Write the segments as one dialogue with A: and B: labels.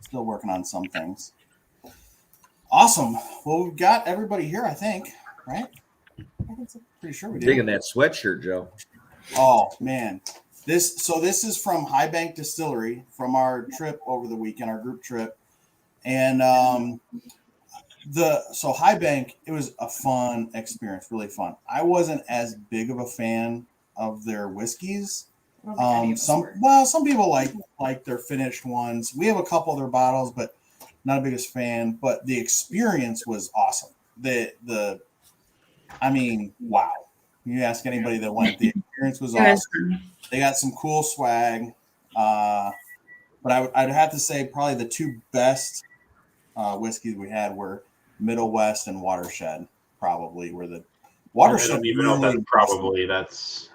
A: Still working on some things. Awesome. Well, we've got everybody here, I think, right? I think so. Pretty sure we do.
B: Digging that sweatshirt, Joe.
A: Oh man, this is from High Bank Distillery from our trip over the weekend, our group trip, and High Bank. It was a fun experience, really fun. I wasn't as big of a fan of their whiskeys. Some people like their finished ones. We have a couple of their bottles, but not a biggest fan. But the experience was awesome. Wow. You ask anybody that went, the experience was awesome. They got some cool swag. But I'd have to say probably the two best whiskeys we had were Middle West and Watershed. Probably were the Watershed.
C: I don't even know if that's probably that's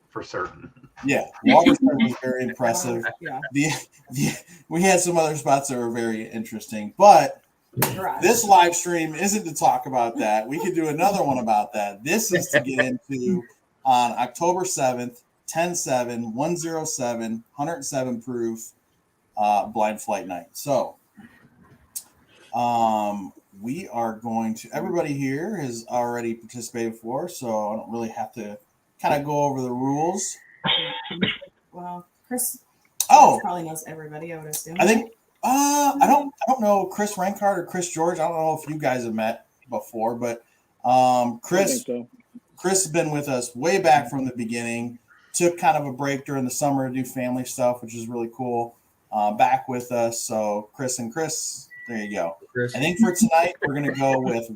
C: for certain.
A: Yeah, Watershed was very impressive. Yeah. We had some other spots that were very interesting, but this live stream isn't to talk about that. We could do another one about that. This is to get into on October 7th, 10/7, 107, 107 proof blind flight night. So we are going to, everybody here has already participated before, so I don't really have to kind of go over the rules.
D: Well, Chris probably knows everybody, I would assume.
A: I think I don't know Chris Rankard or Chris George. I don't know if you guys have met before, but Chris has been with us way back from the beginning. Took kind of a break during the summer to do family stuff, which is really cool. Back with us. So Chris, there you go. Chris. I think for tonight we're gonna go with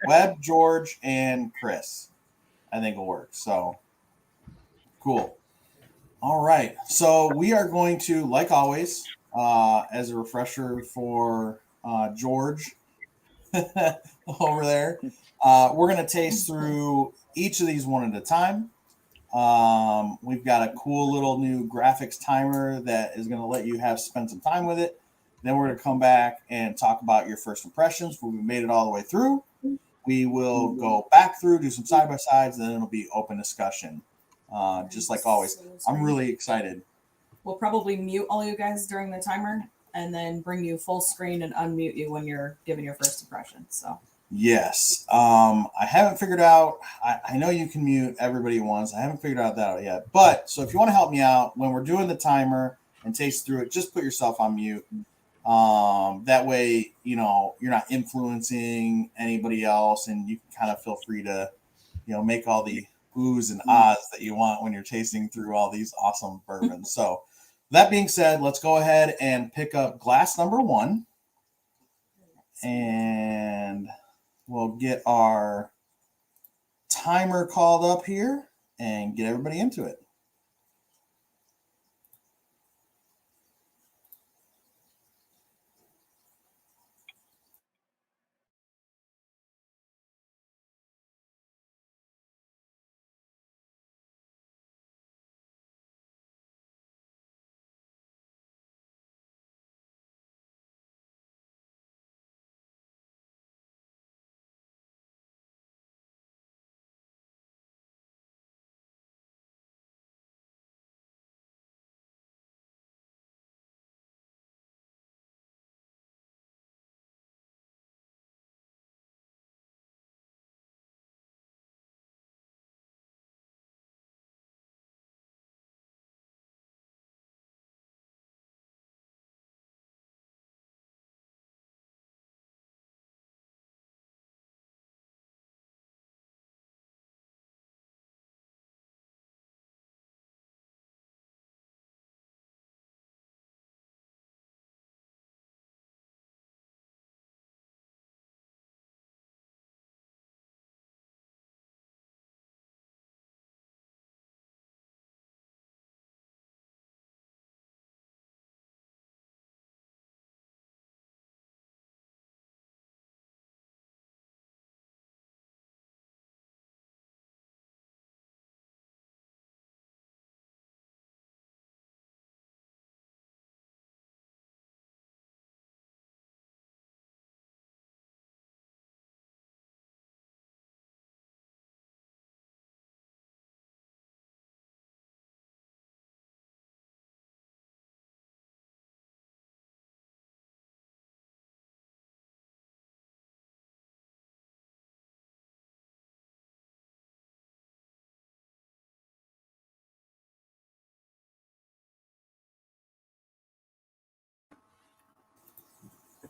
A: Webb, George, and Chris. I think will work. So cool. All right. So we are going to, like always, as a refresher for George over there, we're going to taste through each of these one at a time. We've got a cool little new graphics timer that is going to let you spend some time with it. Then we're going to come back and talk about your first impressions when we made it all the way through. We will go back through, do some side-by-sides, and then it'll be open discussion. Just like always. I'm really excited.
D: We'll probably mute all you guys during the timer and then bring you full screen and unmute you when you're giving your first impression. So
A: yes. I haven't figured out, I know you can mute everybody once. I haven't figured out that out yet. But so if you want to help me out when we're doing the timer and taste through it, just put yourself on mute. That way, you're not influencing anybody else, and you can kind of feel free to, make all the oohs and ahs that you want when you're tasting through all these awesome bourbons. So that being said, let's go ahead and pick up glass number 1, and we'll get our timer called up here and get everybody into it.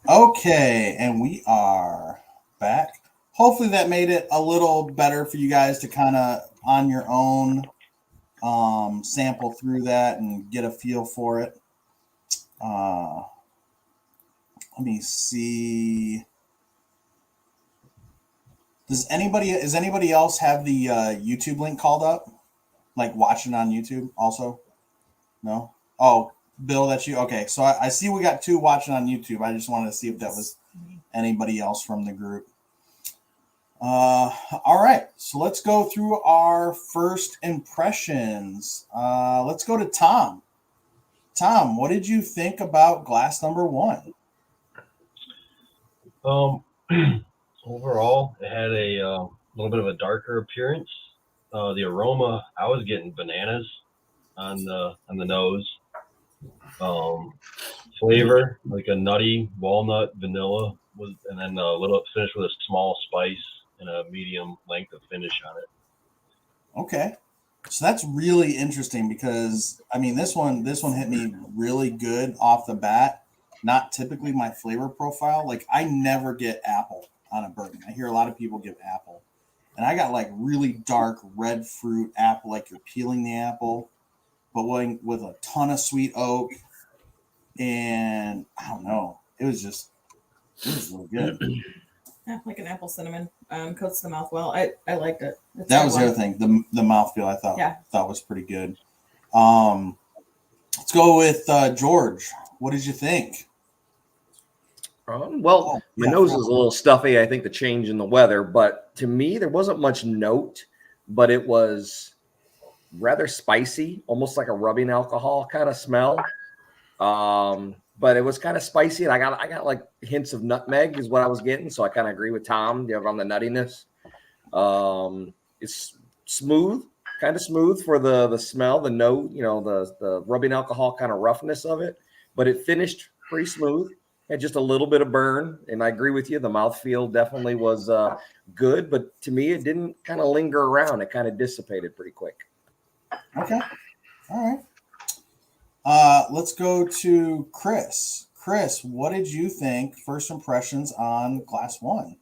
A: Okay, and we are back. Hopefully that made it a little better for you guys to kind of on your own sample through that and get a feel for it. Let me see. Is anybody else have the YouTube link called up? Like watching on YouTube also? No? Oh, Bill, that's you. Okay, so I see we got 2 watching on YouTube. I just wanted to see if that was anybody else from the group. All right, so let's go through our first impressions. Let's go to Tom. Tom, what did you think about glass number 1?
B: Overall, it had a little bit of a darker appearance. The aroma, I was getting bananas on the nose. Flavor, like a nutty walnut vanilla, and then a little finish with a small spice and a medium length of finish on it.
A: Okay, so that's really interesting because I mean this one hit me really good off the bat. Not typically my flavor profile. Like I never get apple on a bourbon. I hear a lot of people give apple, and I got like really dark red fruit apple, like you're peeling the apple, but with a ton of sweet oak. And I don't know, it was really good.
D: Yeah, like an apple cinnamon. Coats the mouth well. I liked it.
A: That was the other thing. The mouthfeel I thought was pretty good. Let's go with George. What did you think?
E: My nose is a little stuffy. I think the change in the weather, but to me, there wasn't much note, but it was rather spicy, almost like a rubbing alcohol kind of smell. But it was kind of spicy, and I got like hints of nutmeg is what I was getting. So I kind of agree with Tom on the nuttiness. It's smooth, kind of smooth for the smell, the note, the rubbing alcohol kind of roughness of it, but it finished pretty smooth. Had just a little bit of burn, and I agree with you. The mouthfeel definitely was good, but to me, it didn't kind of linger around. It kind of dissipated pretty quick.
A: Okay, all right. Let's go to Chris. Chris, what did you think? First impressions on glass 1.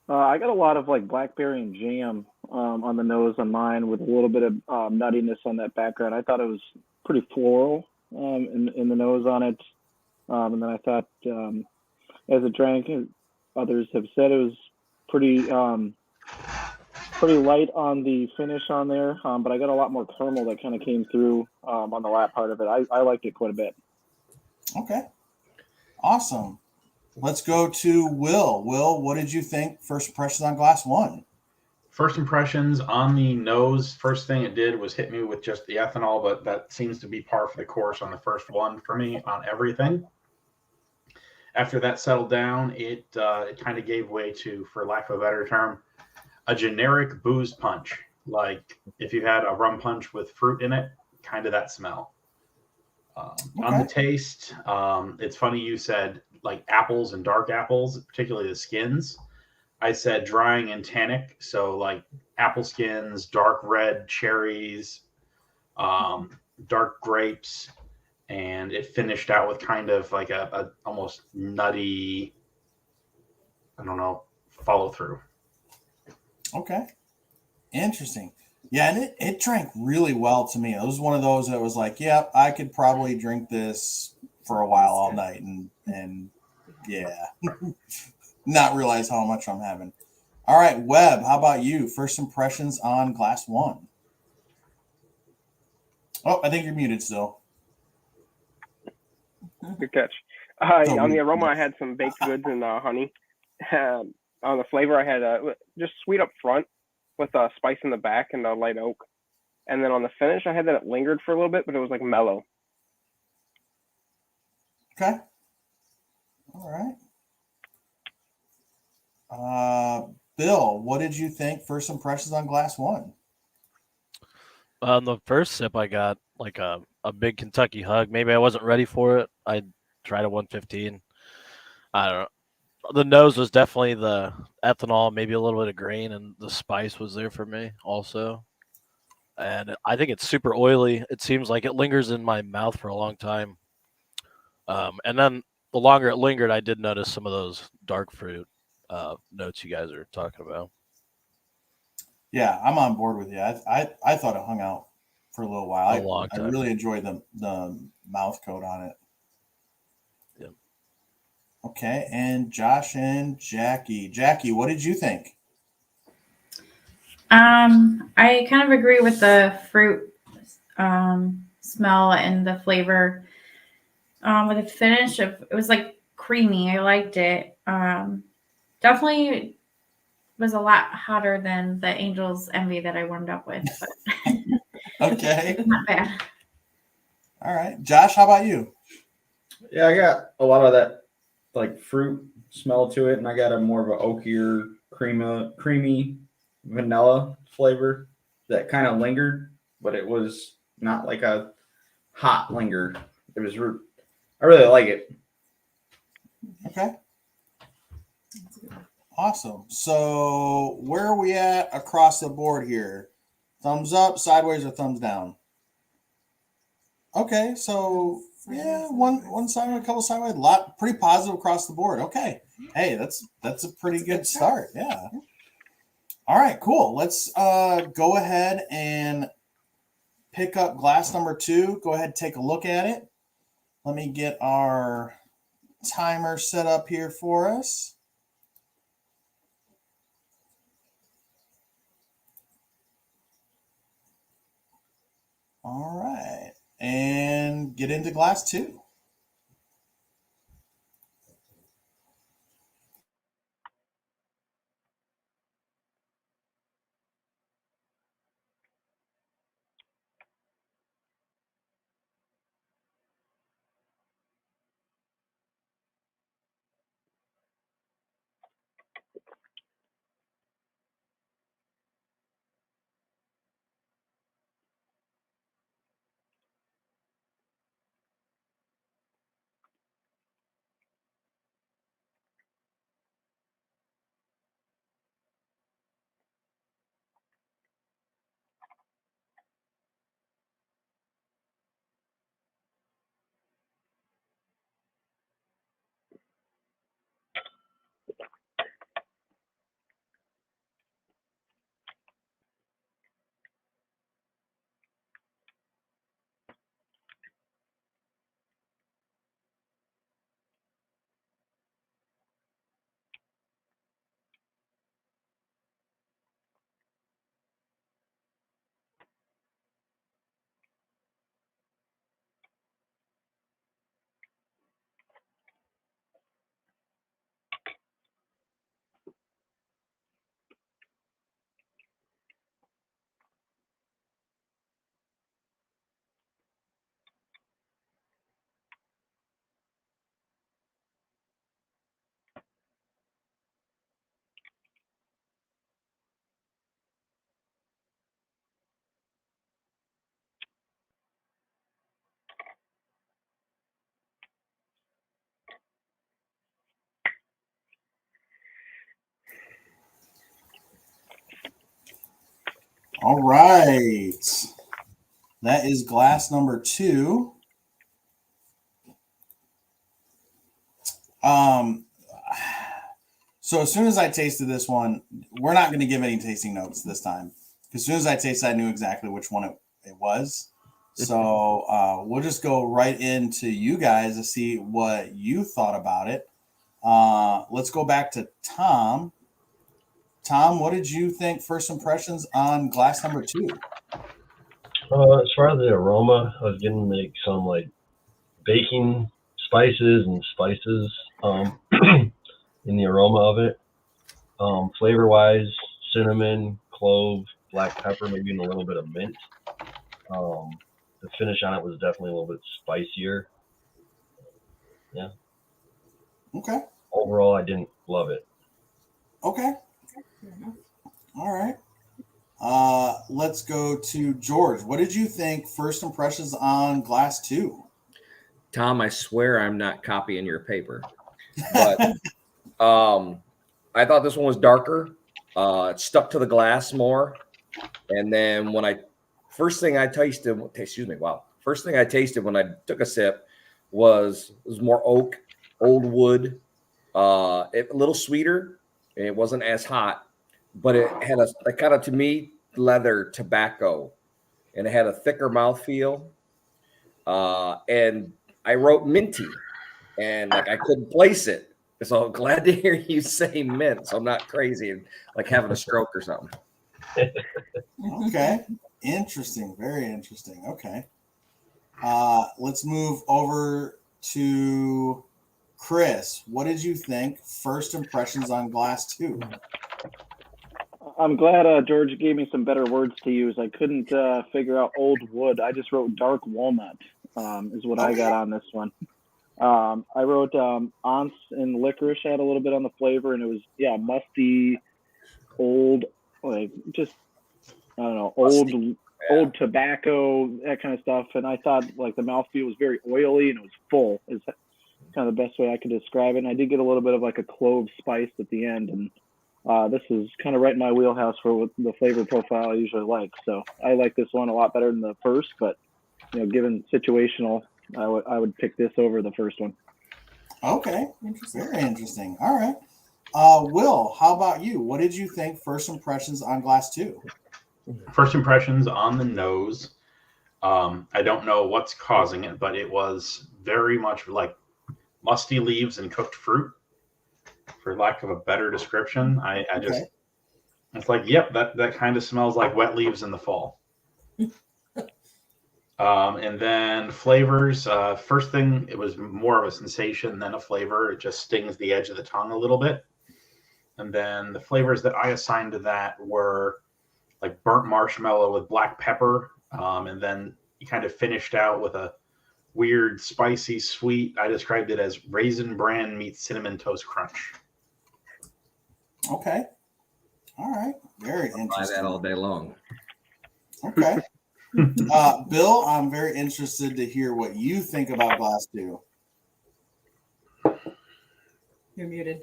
F: I got a lot of like blackberry and jam on the nose on mine, with a little bit of nuttiness on that background. I thought it was pretty floral in the nose on it. And then I thought, as it drank, others have said it was pretty light on the finish on there. But I got a lot more caramel that kind of came through on the last part of it. I liked it quite a bit.
A: Okay, awesome. Let's go to Will. Will, what did you think? First impressions on glass 1.
C: First impressions on the nose. First thing it did was hit me with just the ethanol, but that seems to be par for the course on the first one for me on everything. After that settled down, it kind of gave way to, for lack of a better term, a generic booze punch. Like if you had a rum punch with fruit in it, kind of that smell. On the taste, it's funny you said like apples and dark apples, particularly the skins. I said drying and tannic, so like apple skins, dark red cherries, dark grapes, and it finished out with kind of like a almost nutty, I don't know, follow through.
A: Okay, interesting. Yeah, and it drank really well to me. It was one of those that was like, yeah, I could probably drink this for a while all night, and yeah, not realize how much I'm having. All right, Webb, how about you? First impressions on glass 1. Oh, I think you're muted still.
G: Good catch. On the aroma, I had some baked goods and honey. On the flavor, I had just sweet up front with spice in the back and a light oak. And then on the finish, I had that it lingered for a little bit, but it was like mellow.
A: Okay. All right. Bill, what did you think? First impressions on glass 1.
H: On the first sip, I got like a big Kentucky hug. Maybe I wasn't ready for it. I tried a 115. I don't know. The nose was definitely the ethanol, maybe a little bit of grain, and the spice was there for me also. And I think it's super oily. It seems like it lingers in my mouth for a long time. And then the longer it lingered, I did notice some of those dark fruit notes you guys are talking about.
A: Yeah, I'm on board with you. I thought it hung out for a little while.
H: A long
A: I
H: time.
A: really enjoyed the mouth coat on it.
H: Yep.
A: Okay, and Josh and Jackie. Jackie, what did you think?
I: I kind of agree with the fruit smell and the flavor. With the finish of it was like creamy. I liked it. Definitely was a lot hotter than the Angel's Envy that I warmed up with. But
A: Okay.
I: not bad.
A: All right. Josh, how about you?
J: Yeah, I got a lot of that like fruit smell to it, and I got a more of an oakier, creamy vanilla flavor that kind of lingered, but it was not like a hot linger. It was I really like it.
A: Okay. Awesome. So where are we at across the board here? Thumbs up, sideways, or thumbs down? Okay, so yeah, one side, a couple sideways, a lot pretty positive across the board. Okay. Hey, that's a pretty good start. Yeah. All right, cool. Let's go ahead and pick up glass number 2. Go ahead and take a look at it. Let me get our timer set up here for us. All right, and get into glass 2. All right. That is glass number 2. So as soon as I tasted this one, we're not going to give any tasting notes this time. As soon as I tasted, I knew exactly which one it was. So we'll just go right into you guys to see what you thought about it. Let's go back to Tom. Tom, what did you think? First impressions on glass number 2?
B: As far as the aroma, I was getting like some like baking spices and spices in the aroma of it. Flavor wise, cinnamon, clove, black pepper, maybe even a little bit of mint. The finish on it was definitely a little bit spicier. Yeah.
A: Okay.
B: Overall, I didn't love it.
A: Okay. All right. Let's go to George. What did you think? First impressions on glass 2?
E: Tom, I swear I'm not copying your paper, but I thought this one was darker. It stuck to the glass more, and then when first thing I tasted when I took a sip was more oak, old wood, a little sweeter. And it wasn't as hot, but it had a kind of, to me, leather tobacco, and it had a thicker mouthfeel. And I wrote minty, and like I couldn't place it. So I'm glad to hear you say mint. So I'm not crazy and like having a stroke or something.
A: Okay. Interesting. Very interesting. Okay. Let's move over to Chris. What did you think? First impressions on Glass 2.
F: I'm glad George gave me some better words to use. I couldn't figure out old wood. I just wrote dark walnut is what I got on this one. I wrote Once and licorice had a little bit on the flavor, and it was, musty, old, like just, I don't know, old tobacco, that kind of stuff. And I thought like the mouthfeel was very oily and it was full, is kind of the best way I could describe it. And I did get a little bit of like a clove spice at the end. And this is kind of right in my wheelhouse for what the flavor profile I usually like. So I like this one a lot better than the first, but given situational, I would pick this over the first one.
A: Okay. Very interesting. All right. Will, how about you? What did you think? First impressions on Glass 2?
C: First impressions on the nose. I don't know what's causing it, but it was very much like musty leaves and cooked fruit, for lack of a better description. I just, it's like, yep, that kind of smells like wet leaves in the fall. And then flavors, first thing, it was more of a sensation than a flavor. It just stings the edge of the tongue a little bit. And then the flavors that I assigned to that were like burnt marshmallow with black pepper. And then you kind of finished out with a weird, spicy, sweet. I described it as raisin bran meets cinnamon toast crunch.
A: Okay. All right. Very interesting.
E: Buy that all day long.
A: Okay. Bill, I'm very interested to hear what you think about Glass 2.
D: You're muted.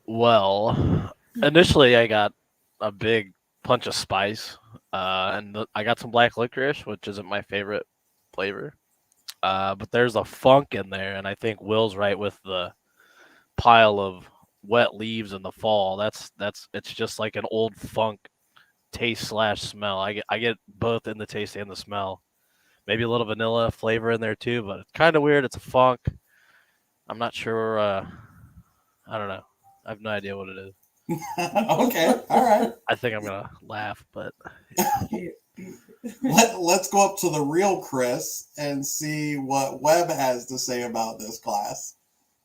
H: Well, initially I got a big punch of spice, and I got some black licorice, which isn't my favorite flavor. But there's a funk in there, and I think Will's right with the pile of wet leaves in the fall. It's just like an old funk taste / smell. I get both in the taste and the smell. Maybe a little vanilla flavor in there too, but it's kind of weird. It's a funk. I'm not sure. I don't know. I have no idea what it is.
A: Okay. All right.
H: I think I'm gonna laugh, but
A: Let's go up to the real Chris and see what Webb has to say about this glass.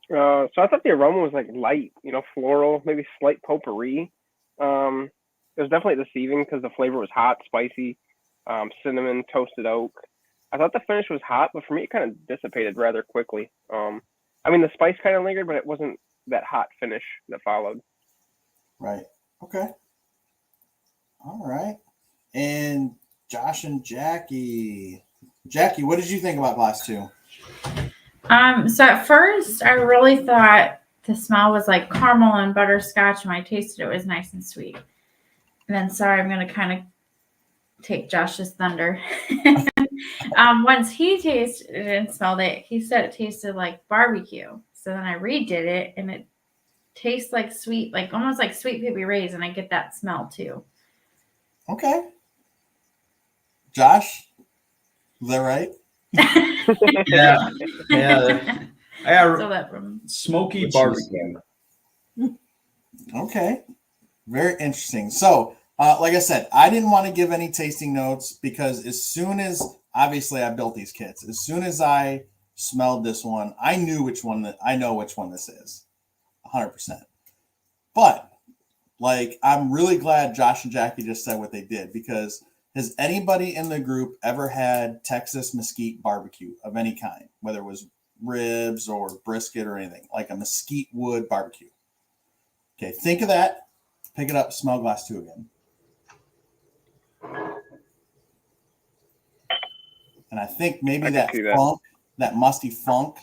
G: So I thought the aroma was like light, floral, maybe slight potpourri. It was definitely deceiving because the flavor was hot, spicy, cinnamon, toasted oak. I thought the finish was hot, but for me, it kind of dissipated rather quickly. The spice kind of lingered, but it wasn't that hot finish that followed.
A: Right. Okay. All right. And Josh and Jackie. Jackie, what did you think about Glass 2?
I: So at first, I really thought the smell was like caramel and butterscotch. When I tasted it, it was nice and sweet. And then, sorry, I'm going to kind of take Josh's thunder. Once he tasted it and smelled it, he said it tasted like barbecue. So then I redid it, and it tastes like sweet, like almost like sweet baby rays, and I get that smell too.
A: Okay. Josh, is that right?
J: Yeah. I got
I: So that from
J: smoky barbecue.
A: Okay. Very interesting. So, like I said, I didn't want to give any tasting notes because as soon as, obviously I built these kits, as soon as I smelled this one, I know which one this is 100%. But like, I'm really glad Josh and Jackie just said what they did, because has anybody in the group ever had Texas mesquite barbecue of any kind, whether it was ribs or brisket or anything, like a mesquite wood barbecue? Okay, think of that. Pick it up, smell Glass 2 again. And I think maybe that funk, that musty funk.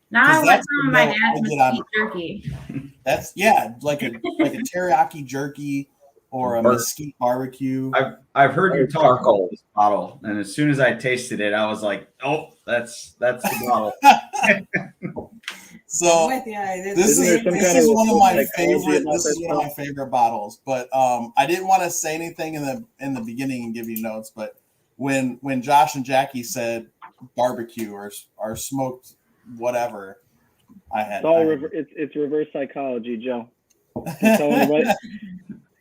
I: Now I want some of my dad's mesquite jerky.
A: That's like a teriyaki jerky. or a mesquite barbecue.
J: I've heard you talk about
E: Charcoal.
J: this bottle, and as soon as I tasted it, I was like, "Oh, that's the bottle."
A: So
D: I'm with you.
A: this
F: Isn't there some kind
A: is
F: of
A: one of my
F: psychology
A: favorite.
F: about
A: This is
F: this
A: one of my favorite bottles. But I didn't want to say anything in the beginning and give you notes. But when Josh and Jackie said barbecue or smoked whatever, I had.
F: It's reverse psychology, Joe. You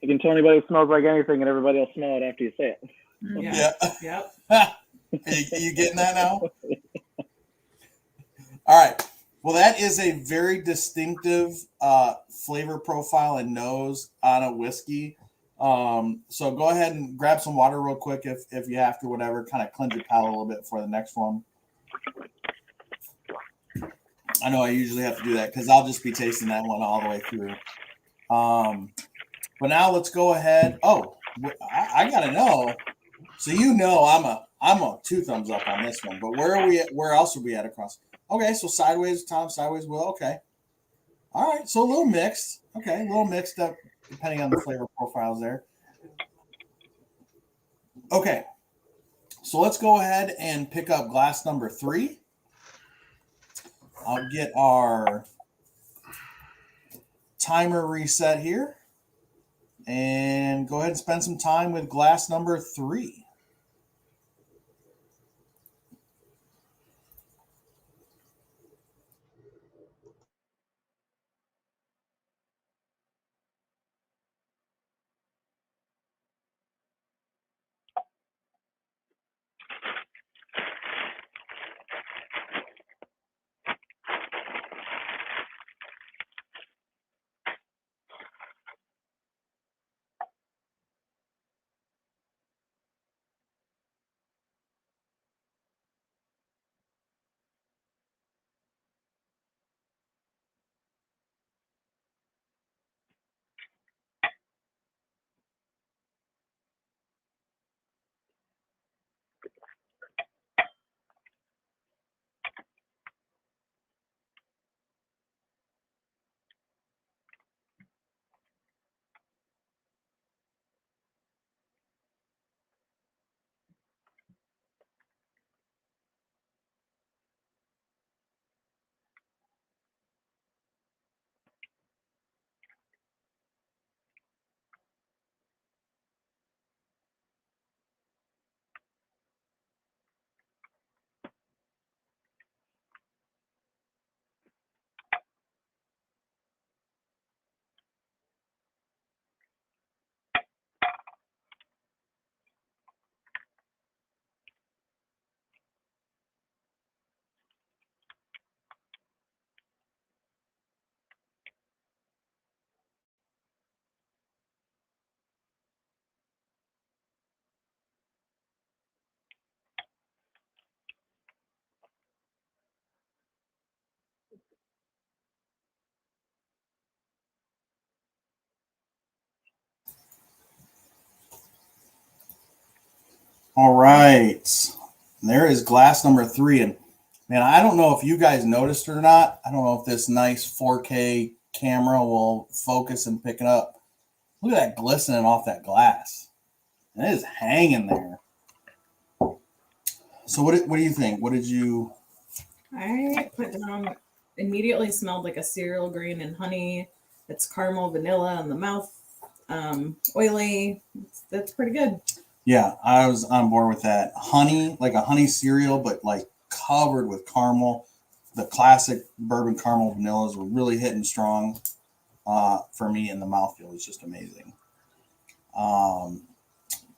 F: can tell anybody it smells like anything, and everybody will smell it after you say it.
D: Yeah.
A: Yep. you getting that now? All right. Well, that is a very distinctive flavor profile and nose on a whiskey. So go ahead and grab some water real quick if you have to, whatever. Kind of cleanse your palate a little bit for the next one. I know I usually have to do that because I'll just be tasting that one all the way through. But now let's go ahead. Oh, I gotta know. So I'm a 2 thumbs up on this one. But where are we at? Where else are we at across? Okay, so sideways Tom, sideways Will. Okay. All right, so a little mixed. Okay, a little mixed up depending on the flavor profiles there. Okay, so let's go ahead and pick up glass number 3. I'll get our timer reset here and go ahead and spend some time with glass number 3. All right. There is glass number 3. And man, I don't know if you guys noticed it or not. I don't know if this nice 4K camera will focus and pick it up. Look at that glistening off that glass. And it is hanging there. So what do you think? What did you...
D: I put down, immediately smelled like a cereal grain and honey. It's caramel, vanilla in the mouth, oily. That's pretty good.
A: Yeah, I was on board with that. Honey, like a honey cereal, but like covered with caramel. The classic bourbon caramel vanillas were really hitting strong for me, and the mouthfeel was just amazing.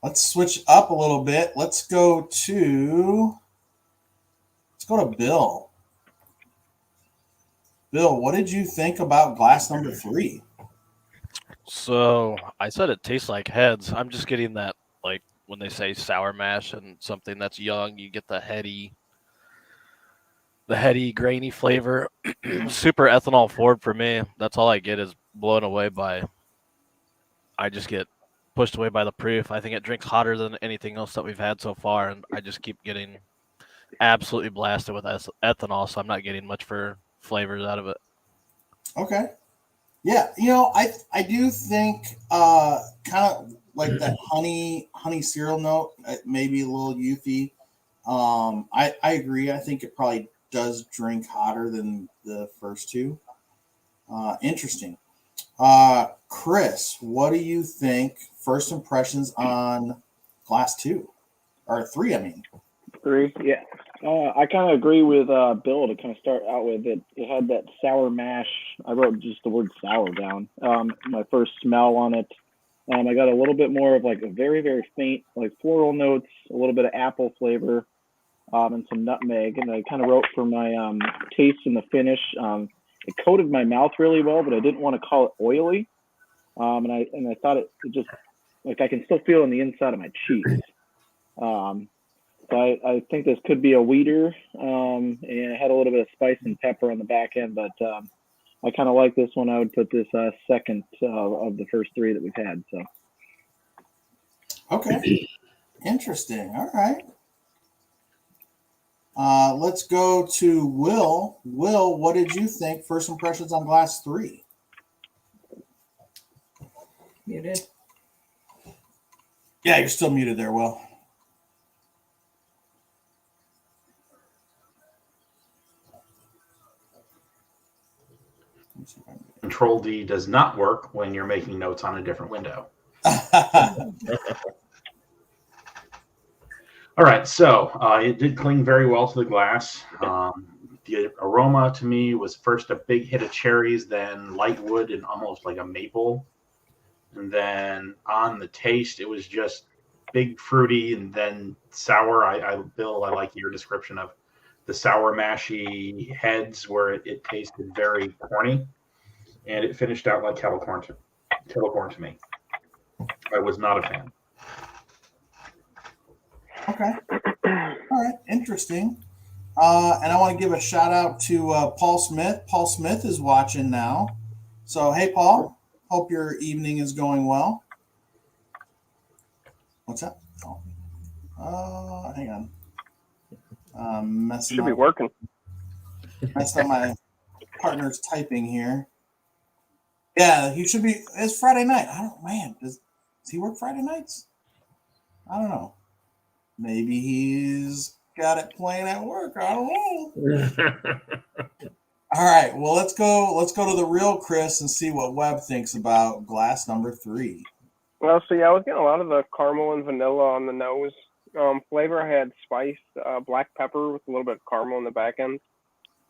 A: Let's switch up a little bit. Let's go to Bill. Bill, what did you think about glass number 3?
H: So I said it tastes like heads. I'm just getting that, like when they say sour mash and something that's young, you get the heady, grainy flavor. Super ethanol forward for me. That's all I get is blown away by. I just get pushed away by the proof. I think it drinks hotter than anything else that we've had so far, and I just keep getting absolutely blasted with ethanol, so I'm not getting much for flavors out of it.
A: Okay. Yeah, I do think kind of like that honey cereal note, maybe a little youthy. I agree. I think it probably does drink hotter than the first two. Interesting. Chris, what do you think? First impressions on glass 2 or 3? I mean,
F: 3, yeah. I kind of agree with Bill to kind of start out with it. It had that sour mash. I wrote just the word sour down. My first smell on it. I got a little bit more of like a very, very faint, like floral notes, a little bit of apple flavor, and some nutmeg. And I kind of wrote for my taste and the finish. It coated my mouth really well, but I didn't want to call it oily. And I thought it just like I can still feel it on the inside of my cheeks. So I think this could be a weeder, and it had a little bit of spice and pepper on the back end, but I kind of like this one. I would put this second of the first 3 that we've had. So.
A: Okay, interesting. All right. Let's go to Will. Will, what did you think? First impressions on glass 3?
D: Muted.
A: Yeah, you're still muted there, Will.
C: Control D does not work when you're making notes on a different window. All right, so it did cling very well to the glass. The aroma to me was first a big hit of cherries, then light wood and almost like a maple. And then on the taste, it was just big fruity and then sour. Bill, I like your description of the sour mashy heads where it tasted very corny. And it finished out like kettle corn to me. I was not a fan.
A: Okay. All right. Interesting. And I want to give a shout out to Paul Smith. Paul Smith is watching now. So, hey, Paul. Hope your evening is going well. What's that? Oh, hang on.
G: Should be working.
A: Messed up my partner's typing here. Yeah, he should be. It's Friday night. Does he work Friday nights? I don't know. Maybe he's got it playing at work. I don't know. All right. Well, let's go to the real Chris and see what Webb thinks about glass number 3.
G: Well, so yeah, I was getting a lot of the caramel and vanilla on the nose. Flavor, I had spice, black pepper with a little bit of caramel in the back end.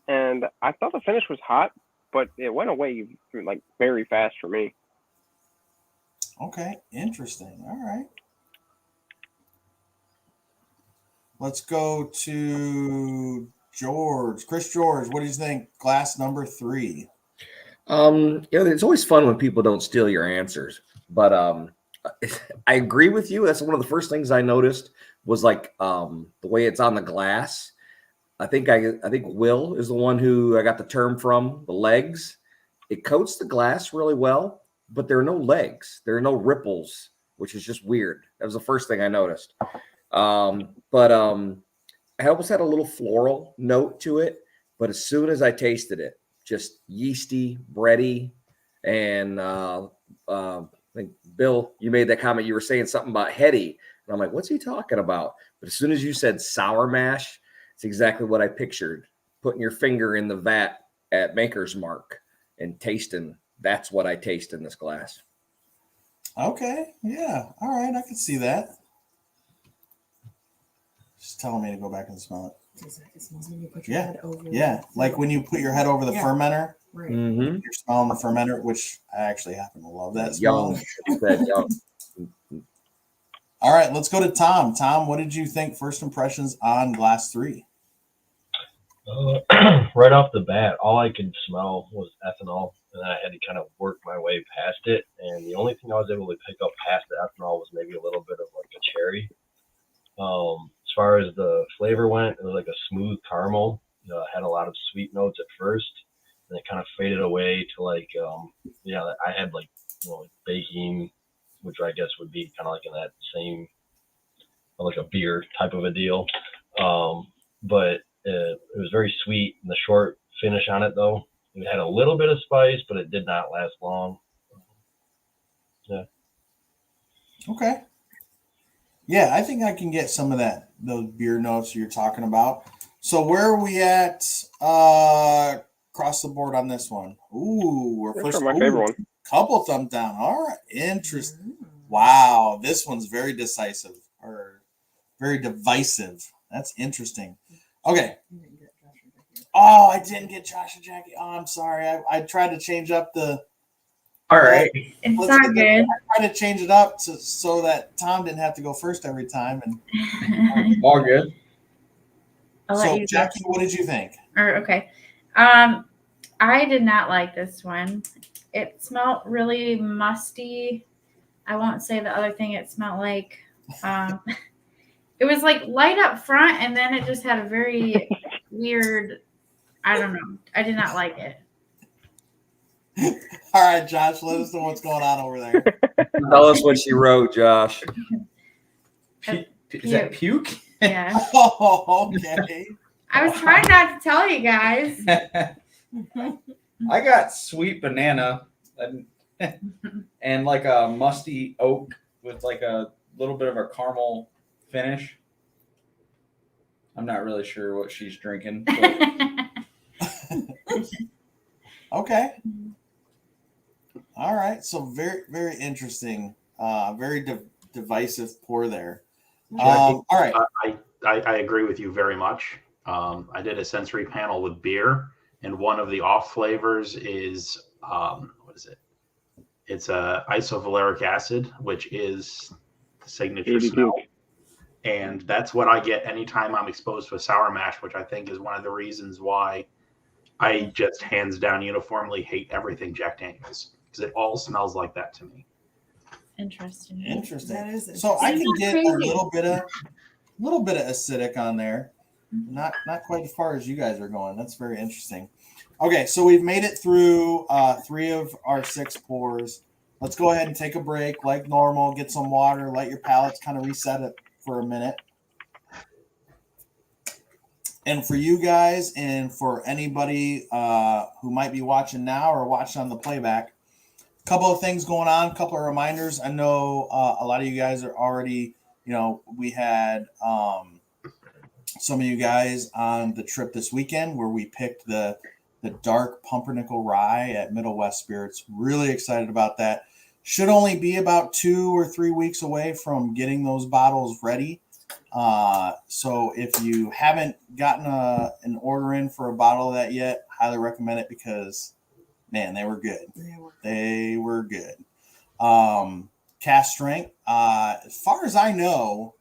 G: And I thought the finish was hot, but it went away like very fast for me.
A: Okay, interesting. All right. Let's go to George. Chris George, what do you think? Glass number 3.
E: It's always fun when people don't steal your answers, but I agree with you. That's one of the first things I noticed was like the way it's on the glass. I think Will is the one who I got the term from, the legs. It coats the glass really well, but there are no legs. There are no ripples, which is just weird. That was the first thing I noticed. But I almost had a little floral note to it, but as soon as I tasted it, just yeasty, bready, and I think Bill, you made that comment. You were saying something about heady, and I'm like, what's he talking about? But as soon as you said sour mash, it's exactly what I pictured. Putting your finger in the vat at Maker's Mark and tasting. That's what I taste in this glass.
A: Okay. Yeah. All right. I can see that. Just telling me to go back and smell it.
D: It smells when you put your head over.
A: Yeah. Like when you put your head over the fermenter.
D: Right.
E: Mm-hmm.
A: You're smelling the fermenter, which I actually happen to love that
E: Young.
A: smell.
E: Young.
A: All right. Let's go to Tom. Tom, what did you think? First impressions on glass 3?
B: Right off the bat, all I could smell was ethanol, and I had to kind of work my way past it. And the only thing I was able to pick up past the ethanol was maybe a little bit of like a cherry. As far as the flavor went, it was like a smooth caramel. Had a lot of sweet notes at first, and it kind of faded away to like, I had like, like baking, which I guess would be kind of like in that same, like a beer type of a deal. But it was very sweet. And the short finish on it, though, It had a little bit of spice, but it did not last long. Yeah.
A: Okay. Yeah, I think I can get some of those beer notes you're talking about. So where are we at across the board on this one? Ooh, we're
G: That's
A: first.
G: my favorite one.
A: Couple thumbs down. All right. Interesting. Wow, this one's very decisive or very divisive. That's interesting. Okay. Oh, I didn't get Josh and Jackie. Oh, I'm sorry. I tried to change up the.
J: All right.
I: It's not good.
A: I tried to change it up so that Tom didn't have to go first every time. And
J: All good.
I: I'll let
A: so,
I: you go.
A: Jackie, what did you think?
I: Okay. I did not like this one. It smelled really musty. I won't say the other thing it smelled like. It was like light up front, and then it just had a very weird, I don't know. I did not like it.
A: All right, Josh, let us know what's going on over there.
E: Tell us what she wrote, Josh.
J: Is that puke?
I: Yeah.
A: Oh, okay.
I: I was trying not to tell you guys.
J: I got sweet banana and like a musty oak with like a little bit of a caramel finish. I'm not really sure what she's drinking.
A: Okay. All right. So very, very interesting. Very divisive pour there. All right.
C: I agree with you very much. I did a sensory panel with beer, and one of the off flavors is what is it? It's isovaleric acid, which is the signature smell. And that's what I get anytime I'm exposed to a sour mash, which I think is one of the reasons why I just hands down uniformly hate everything Jack Daniels, because it all smells like that to me.
I: Interesting.
A: Interesting. So I can get a little bit of acidic on there. Not quite as far as you guys are going. That's very interesting. Okay, so we've made it through 3 of our 6 pours. Let's go ahead and take a break like normal, get some water, let your palates kind of reset it for a minute. And for you guys and for anybody who might be watching now or watching on the playback, a couple of things going on, a couple of reminders. I know a lot of you guys are already, we had some of you guys on the trip this weekend where we picked the dark pumpernickel rye at MVWS Spirits. Really excited about that. Should only be about 2 or 3 weeks away from getting those bottles ready. So if you haven't gotten an order in for a bottle of that yet, highly recommend it because, man, they were good. They were good. Cast strength. As far as I know,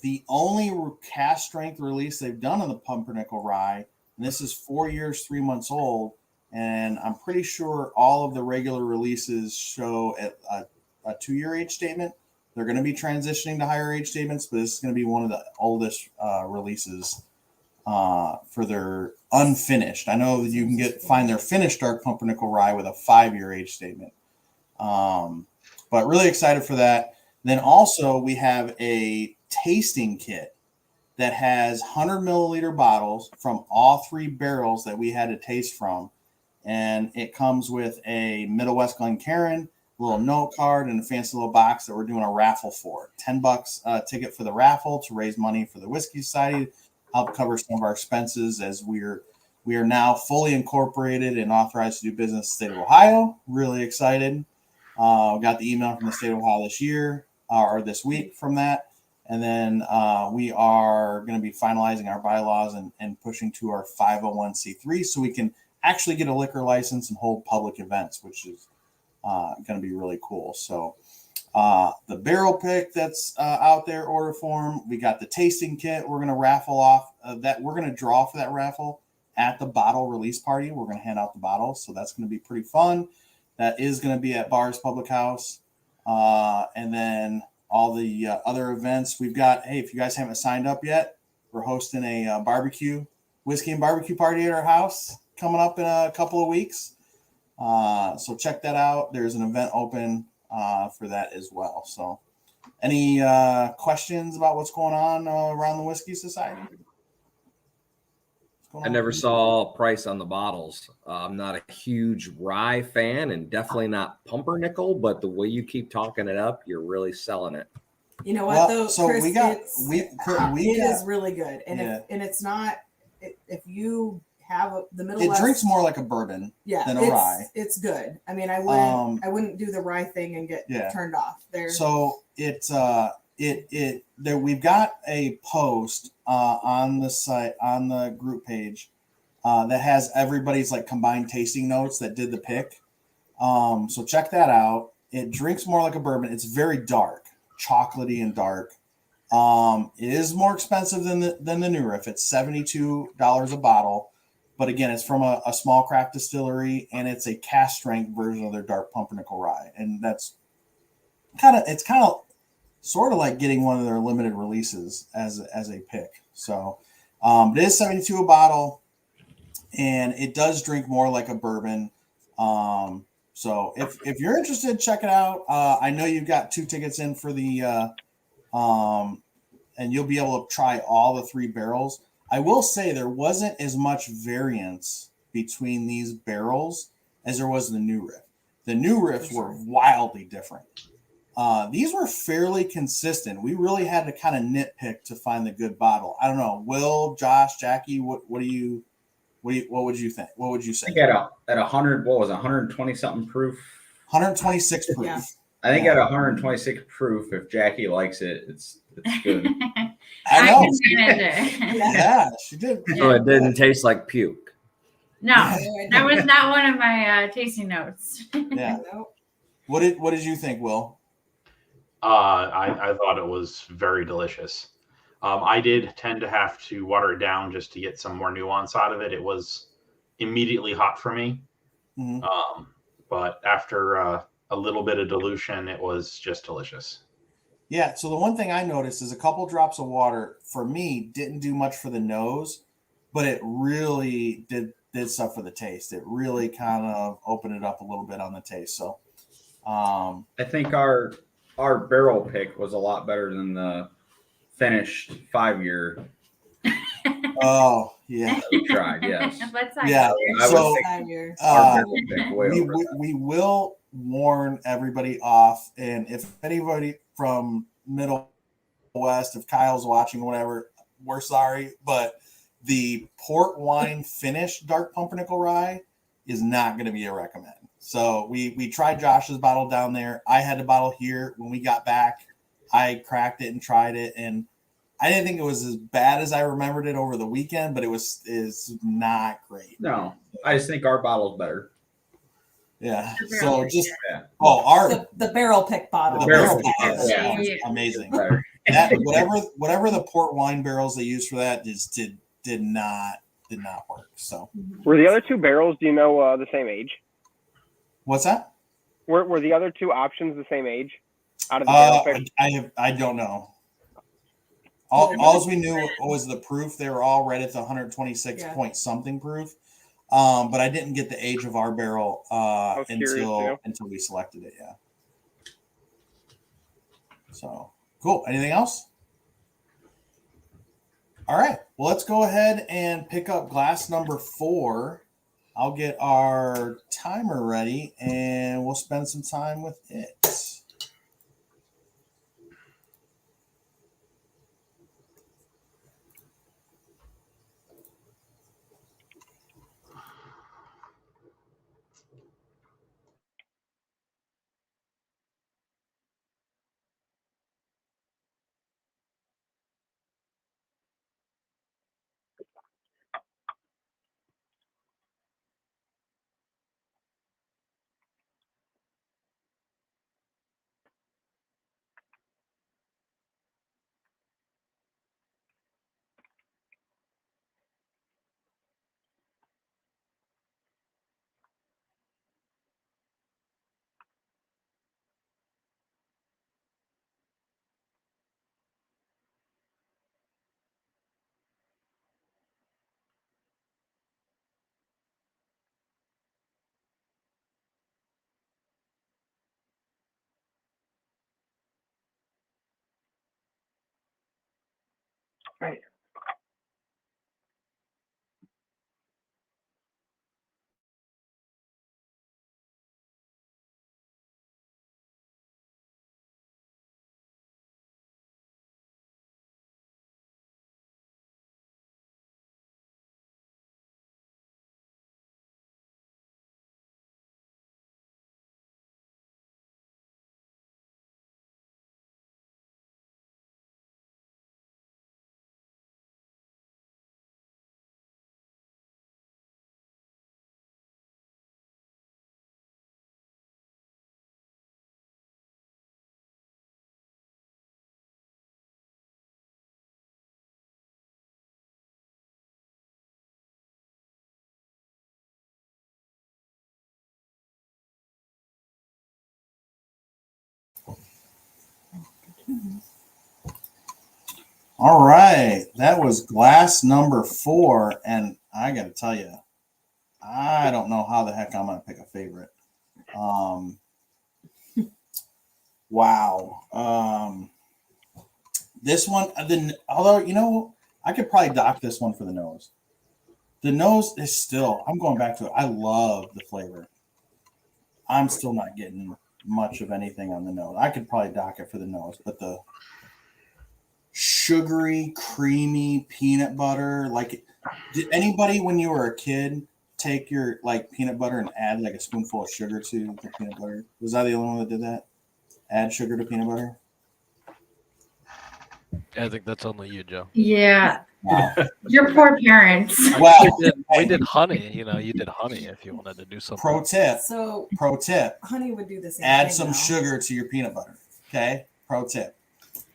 A: the only cast strength release they've done on the pumpernickel rye, and this is 4 years, 3 months old, and I'm pretty sure all of the regular releases show a 2-year age statement. They're going to be transitioning to higher age statements, but this is going to be one of the oldest releases for their unfinished. I know that you can find their finished dark pumpernickel rye with a 5-year age statement. But really excited for that. Then also we have a tasting kit that has 100 milliliter bottles from all 3 barrels that we had to taste from. And it comes with a MVWS Glencairn, a little note card, and a fancy little box that we're doing a raffle for. $10 ticket for the raffle to raise money for the Whiskey Society, help cover some of our expenses as we are now fully incorporated and authorized to do business in the state of Ohio. Really excited. Got the email from the state of Ohio this year or this week from that. And then we are going to be finalizing our bylaws and pushing to our 501c3 so we can actually get a liquor license and hold public events, which is going to be really cool. So the barrel pick that's out there, order form. We got the tasting kit. We're going to raffle off that. We're going to draw for that raffle at the bottle release party. We're going to hand out the bottles. So that's going to be pretty fun. That is going to be at Bars Public House. And then all the other events we've got. Hey, if you guys haven't signed up yet, we're hosting a whiskey and barbecue party at our house coming up in a couple of weeks. So check that out. There's an event open for that as well. So any questions about what's going on around the Whiskey Society?
E: I never saw price on the bottles. I'm not a huge rye fan and definitely not pumpernickel, but the way you keep talking it up, you're really selling it.
D: You know what though,
A: so
D: Chris,
A: it
D: is really good, and
A: yeah.
D: it's not if you have the Middle
A: it
D: West,
A: drinks more like a bourbon than a rye.
D: It's good. I mean, I wouldn't do the rye thing and get turned off there.
A: So we've got a post on the site on the group page that has everybody's like combined tasting notes that did the pick. So check that out. It drinks more like a bourbon. It's very dark, chocolatey and dark. It is more expensive than the New Riff. It's $72 a bottle, but again, it's from a small craft distillery, and it's a cast strength version of their dark pumpernickel rye, and that's kind of sort of like getting one of their limited releases as a pick. So it is $72 a bottle, and it does drink more like a bourbon. So if you're interested, check it out. I know you've got 2 tickets in for the and you'll be able to try all the 3 barrels. I will say there wasn't as much variance between these barrels as there was in the New Riff. The New Riffs were wildly different. These were fairly consistent. We really had to kind of nitpick to find the good bottle. I don't know. Will, Josh, Jackie, what would you think? What would you say?
J: I think at 100, what was it, 120 something proof?
A: 126 proof.
D: Yeah.
J: I think at 126 proof, if Jackie likes it, it's good.
A: I know.
I: Yeah,
A: she did.
E: So it didn't taste like puke.
I: No, that was not one of my tasting notes.
A: Yeah. What did you think, Will?
C: I thought it was very delicious. I did tend to have to water it down just to get some more nuance out of it. It was immediately hot for me.
A: Mm-hmm.
C: But after a little bit of dilution, it was just delicious.
A: Yeah. So the one thing I noticed is a couple drops of water for me didn't do much for the nose, but it really did stuff for the taste. It really kind of opened it up a little bit on the taste. So
J: I think our barrel pick was a lot better than the finished 5-year.
A: Oh yeah,
J: that we tried. Yes.
A: Yeah. So we will warn everybody off, and if anybody from Middle West, if Kyle's watching, whatever, we're sorry, but the port wine finish dark pumpernickel rye is not going to be a recommend. So we tried Josh's bottle down there. I had the bottle here. When we got back, I cracked it and tried it, and I didn't think it was as bad as I remembered it over the weekend, but is not great.
J: No, I just think our bottle's better.
A: Yeah.
D: The
A: So
D: barrel
A: just
J: yeah.
D: the barrel pick bottle.
A: The barrel pick is amazing. That whatever the port wine barrels they used for that just did not work. So
G: were the other 2 barrels? Do you know the same age?
A: What's that?
G: Were the other 2 options the same age? Out of the barrel pick?
A: I don't know. All we knew was the proof. They were all right at the 126 point something proof. But I didn't get the age of our barrel until we selected it. Yeah. So cool. Anything else? All right. Well, let's go ahead and pick up glass number 4. I'll get our timer ready and we'll spend some time with it.
G: Right.
A: All right, that was glass number 4, and I got to tell you, I don't know how the heck I'm going to pick a favorite. Wow. This one, although I could probably dock this one for the nose. The nose is still, I'm going back to it. I love the flavor. I'm still not getting much of anything on the nose. I could probably dock it for the nose, but the sugary, creamy peanut butter, like, did anybody when you were a kid take your like peanut butter and add like a spoonful of sugar to the peanut butter? Was I the only one that did that? Add sugar to peanut butter?
H: I think that's only you, Joe.
I: Yeah.
A: Wow.
I: Your poor parents.
A: Wow.
H: We did honey. You did honey if you wanted to do something.
A: Pro tip.
D: So
A: Pro tip.
D: honey would do the same
A: Add
D: thing,
A: some
D: though.
A: sugar to your peanut butter. Okay? Pro tip.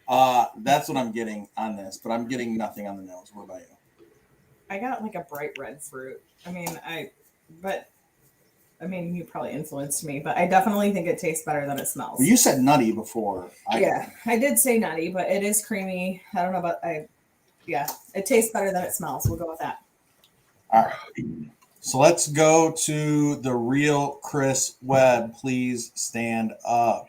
A: That's what I'm getting on this, but I'm getting nothing on the nose. What about you?
D: I got like a bright red fruit. I mean, you probably influenced me, but I definitely think it tastes better than it smells.
A: Well, you said nutty before.
D: I did say nutty, but it is creamy. I don't know about it tastes better than it smells. We'll go with that.
A: All right. So let's go to the real Chris Webb. Please stand up.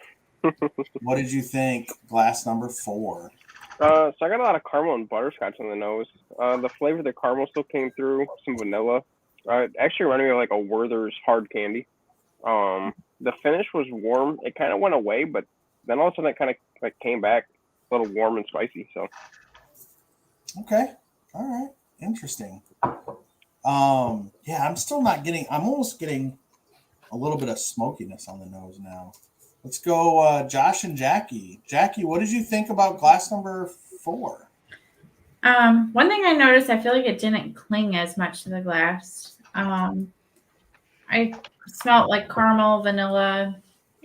A: What did you think? Glass number 4.
G: So I got a lot of caramel and butterscotch on the nose. The flavor of the caramel still came through. Some vanilla. Actually reminded me of like a Werther's hard candy. The finish was warm. It kind of went away, but then all of a sudden it kind of like came back a little warm and spicy. So.
A: Okay. All right. Interesting. Yeah, I'm still not getting. I'm almost getting a little bit of smokiness on the nose now. Let's go, Josh and Jackie. Jackie, what did you think about glass number 4?
I: One thing I noticed, I feel like it didn't cling as much to the glass. I smelled like caramel, vanilla,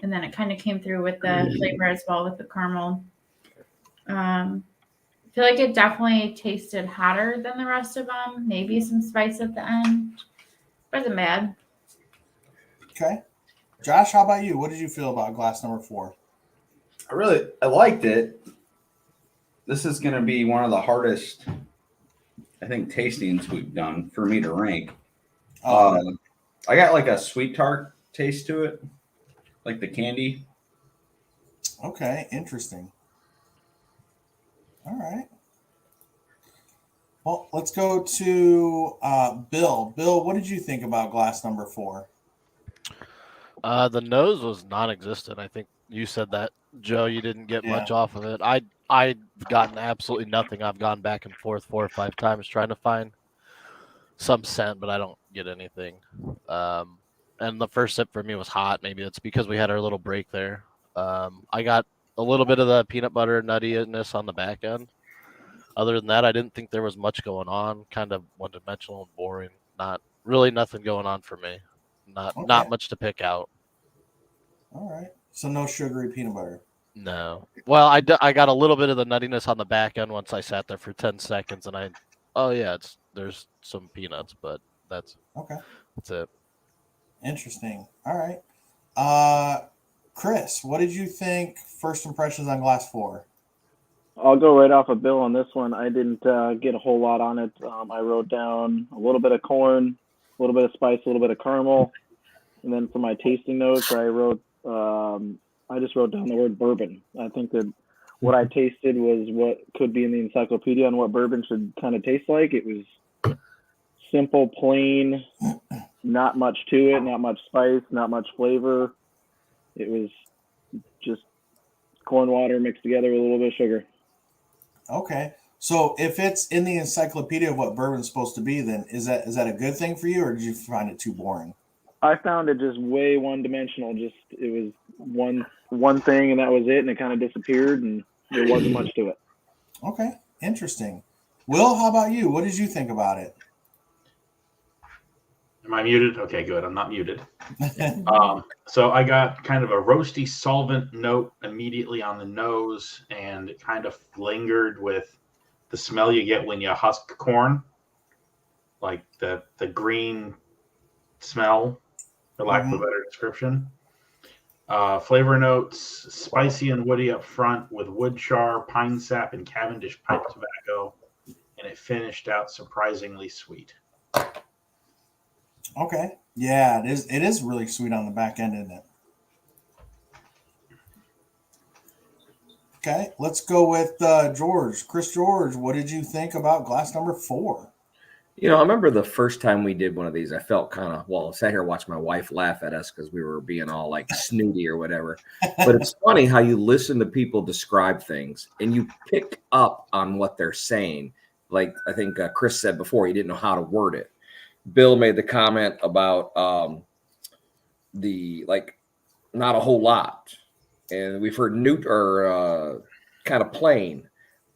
I: and then it kind of came through with the flavor as well with the caramel. I feel like it definitely tasted hotter than the rest of them. Maybe some spice at the end. Wasn't bad.
A: Okay. Josh, how about you? What did you feel about glass number 4?
J: I liked it. This is going to be one of the hardest, I think, tastings we've done for me to rank. I got like a sweet tart taste to it, like the candy.
A: Okay, interesting. All right. Well, let's go to Bill. Bill, what did you think about glass number 4?
H: The nose was non-existent. I think you said that, Joe. You didn't get much off of it. I've gotten absolutely nothing. I've gone back and forth 4 or 5 times trying to find some scent, but I don't get anything. And the first sip for me was hot. Maybe it's because we had our little break there. I got a little bit of the peanut butter nuttiness on the back end. Other than that, I didn't think there was much going on. Kind of one-dimensional and boring. Not really nothing going on for me. Not much to pick out.
A: All right. So no sugary peanut butter.
H: No. Well, I got a little bit of the nuttiness on the back end once I sat there for 10 seconds, and there's some peanuts, but that's it.
A: Interesting. All right. Chris, what did you think? First impressions on glass 4.
F: I'll go right off of Bill on this one. I didn't get a whole lot on it. I wrote down a little bit of corn, a little bit of spice, a little bit of caramel, and then for my tasting notes, I just wrote down the word bourbon. I think that what I tasted was what could be in the encyclopedia on what bourbon should kind of taste like. It was simple, plain, not much to it, not much spice, not much flavor. It was just corn water mixed together with a little bit of sugar.
A: Okay. So if it's in the encyclopedia of what bourbon's supposed to be, then is that a good thing for you, or did you find it too boring?
F: I found it just way one-dimensional. Just it was one thing, and that was it, and it kind of disappeared, and there wasn't much to it.
A: Okay, interesting. Will, how about you? What did you think about it?
C: Am I muted? Okay, good. I'm not muted. So I got kind of a roasty solvent note immediately on the nose, and it kind of lingered with the smell you get when you husk corn, like the green smell, for lack of a better description. Flavor notes: spicy and woody up front with wood char, pine sap, and Cavendish pipe tobacco, and it finished out surprisingly sweet.
A: Okay. Yeah, it is. It is really sweet on the back end, isn't it? Okay, let's go with George. Chris George, what did you think about glass number 4?
E: You know, I remember the first time we did one of these, I felt kind of, well, I sat here watching my wife laugh at us because we were being all like snooty or whatever. But it's funny how you listen to people describe things and you pick up on what they're saying. Like I think Chris said before, he didn't know how to word it. Bill made the comment about the like not a whole lot. And we've heard kind of plain.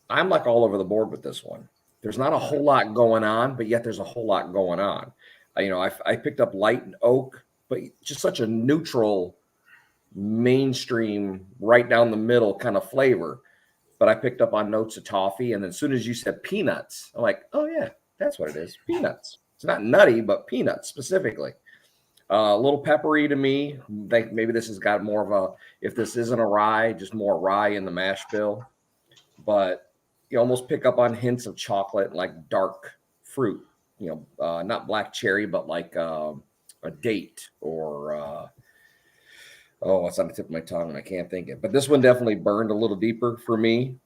E: I'm like all over the board with this one. There's not a whole lot going on, but yet there's a whole lot going on. I picked up light and oak, but just such a neutral, mainstream, right down the middle kind of flavor. But I picked up on notes of toffee, and then as soon as you said peanuts, I'm like, oh yeah, that's what it is, peanuts. It's not nutty, but peanuts specifically. A little peppery to me. Think maybe this has got more of a, if this isn't a rye, just more rye in the mash bill. But you almost pick up on hints of chocolate, like dark fruit, not black cherry, but like a date or, it's on the tip of my tongue and I can't think it. But this one definitely burned a little deeper for me.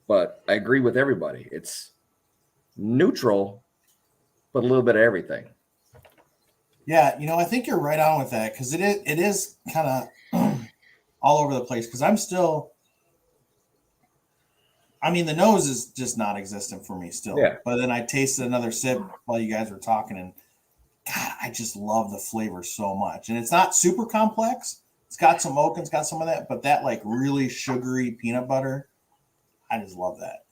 E: But I agree with everybody. It's neutral, but a little bit of everything.
A: Yeah, I think you're right on with that because it is kind of all over the place because the nose is just non-existent for me still.
E: Yeah.
A: But then I tasted another sip while you guys were talking, and God, I just love the flavor so much. And it's not super complex. It's got some oak and it's got some of that, but that like really sugary peanut butter, I just love that.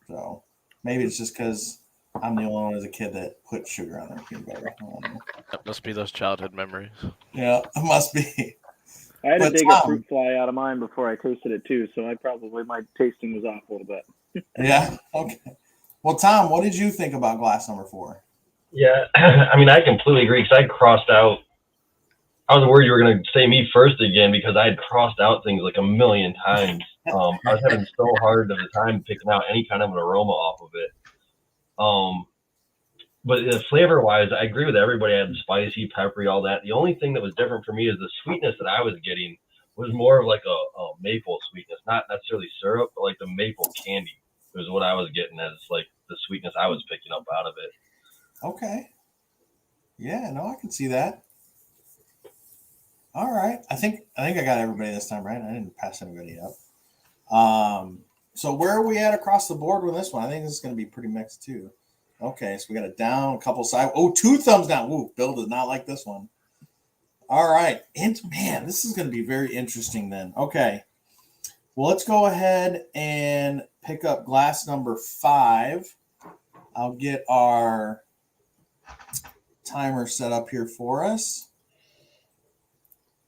A: So maybe it's just because I'm the only one as a kid that put sugar on their peanut butter. I don't know.
H: That must be those childhood memories.
A: Yeah, it must be.
F: I had to
A: But
F: dig
A: Tom-
F: a fruit fly out of mine before I tasted it too, so my tasting was off a little bit.
A: Yeah. Okay. Well, Tom, what did you think about glass number 4?
B: Yeah, I completely agree because I crossed out. I was worried you were going to say me first again because I had crossed out things like a million times. I was having so hard of a time picking out any kind of an aroma off of it. But flavor wise, I agree with everybody. I had spicy, peppery, all that. The only thing that was different for me is the sweetness that I was getting was more of like a maple sweetness, not necessarily syrup, but like the maple candy was what I was getting as like the sweetness I was picking up out of it.
A: Okay. Yeah, no, I can see that. All right. I think I got everybody this time, right? I didn't pass anybody up. So where are we at across the board with this one? I think this is going to be pretty mixed too. Okay, so we got a down, a couple side. Oh, 2 thumbs down. Ooh, Bill does not like this one. All right. And man, this is going to be very interesting then. Okay. Well, let's go ahead and pick up glass number 5. I'll get our timer set up here for us.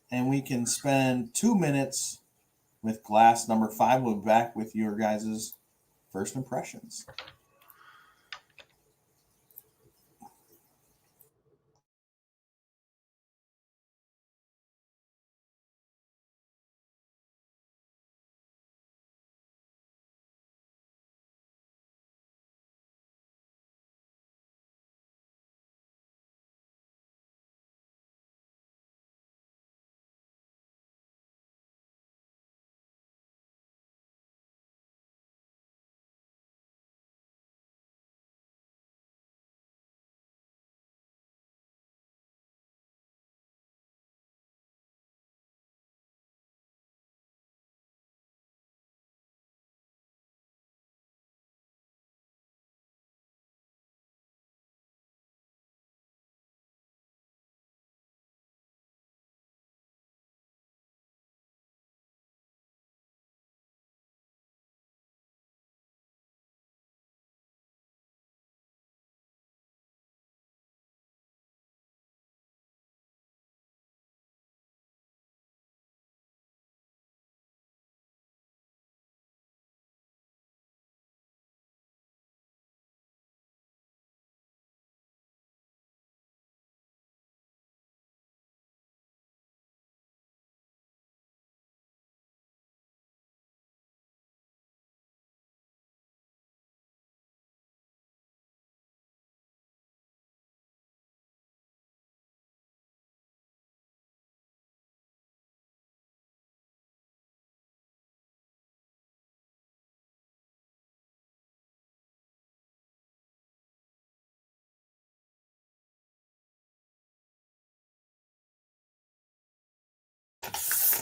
A: And we can spend 2 minutes with glass number 5. We'll be back with your guys' first impressions.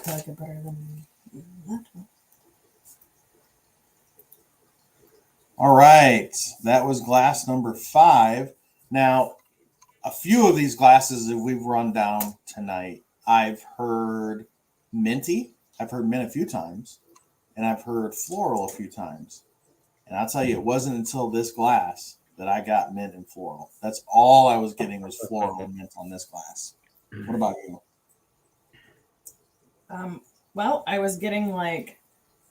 D: I like it better than that one.
A: All right, that was glass number 5. Now, a few of these glasses that we've run down tonight, I've heard minty. I've heard mint a few times, and I've heard floral a few times. And I'll tell you, it wasn't until this glass that I got mint and floral. That's all I was getting was floral and mint on this glass. What about you?
D: Well, I was getting like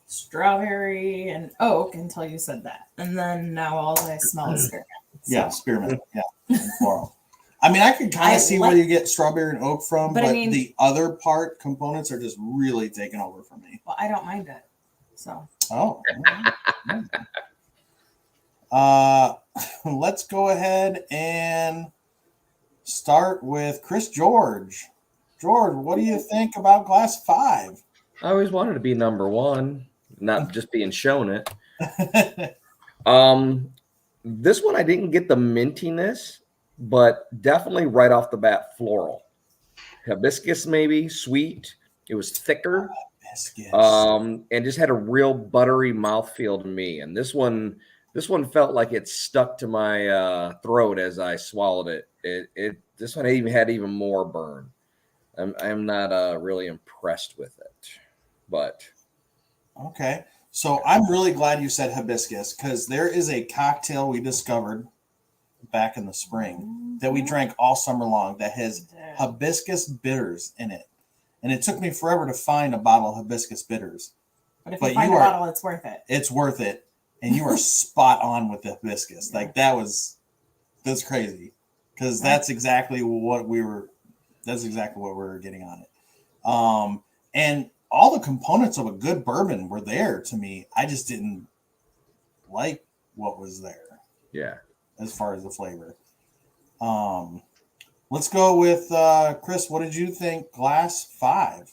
D: strawberry and oak until you said that, and then now all I smell is spearmint. So.
A: Yeah, spearmint. Yeah, and floral. I mean, I can kind of see where you get strawberry and oak from, but I mean, the other part components are just really taking over for me.
D: Well, I don't mind it. So.
A: Oh. Let's go ahead and start with Chris George. George, what do you think about glass 5?
E: I always wanted to be number 1, not just being shown it. This one I didn't get the mintiness, but definitely right off the bat floral. Hibiscus maybe, sweet. It was thicker. And just had a real buttery mouthfeel to me. And this one felt like it stuck to my throat as I swallowed it. This one had even more burn. I'm not really impressed with it, but
A: okay. So I'm really glad you said hibiscus, because there is a cocktail we discovered back in the spring that we drank all summer long that has hibiscus bitters in it, and it took me forever to find a bottle of hibiscus bitters.
D: But if you find a bottle, it's worth it.
A: It's worth it, and you are spot on with the hibiscus. Like that's crazy, because that's exactly what we were. That's exactly what we were getting on it. And all the components of a good bourbon were there to me. I just didn't like what was there.
E: Yeah.
A: As far as the flavor. Let's go with Chris. What did you think? Glass 5.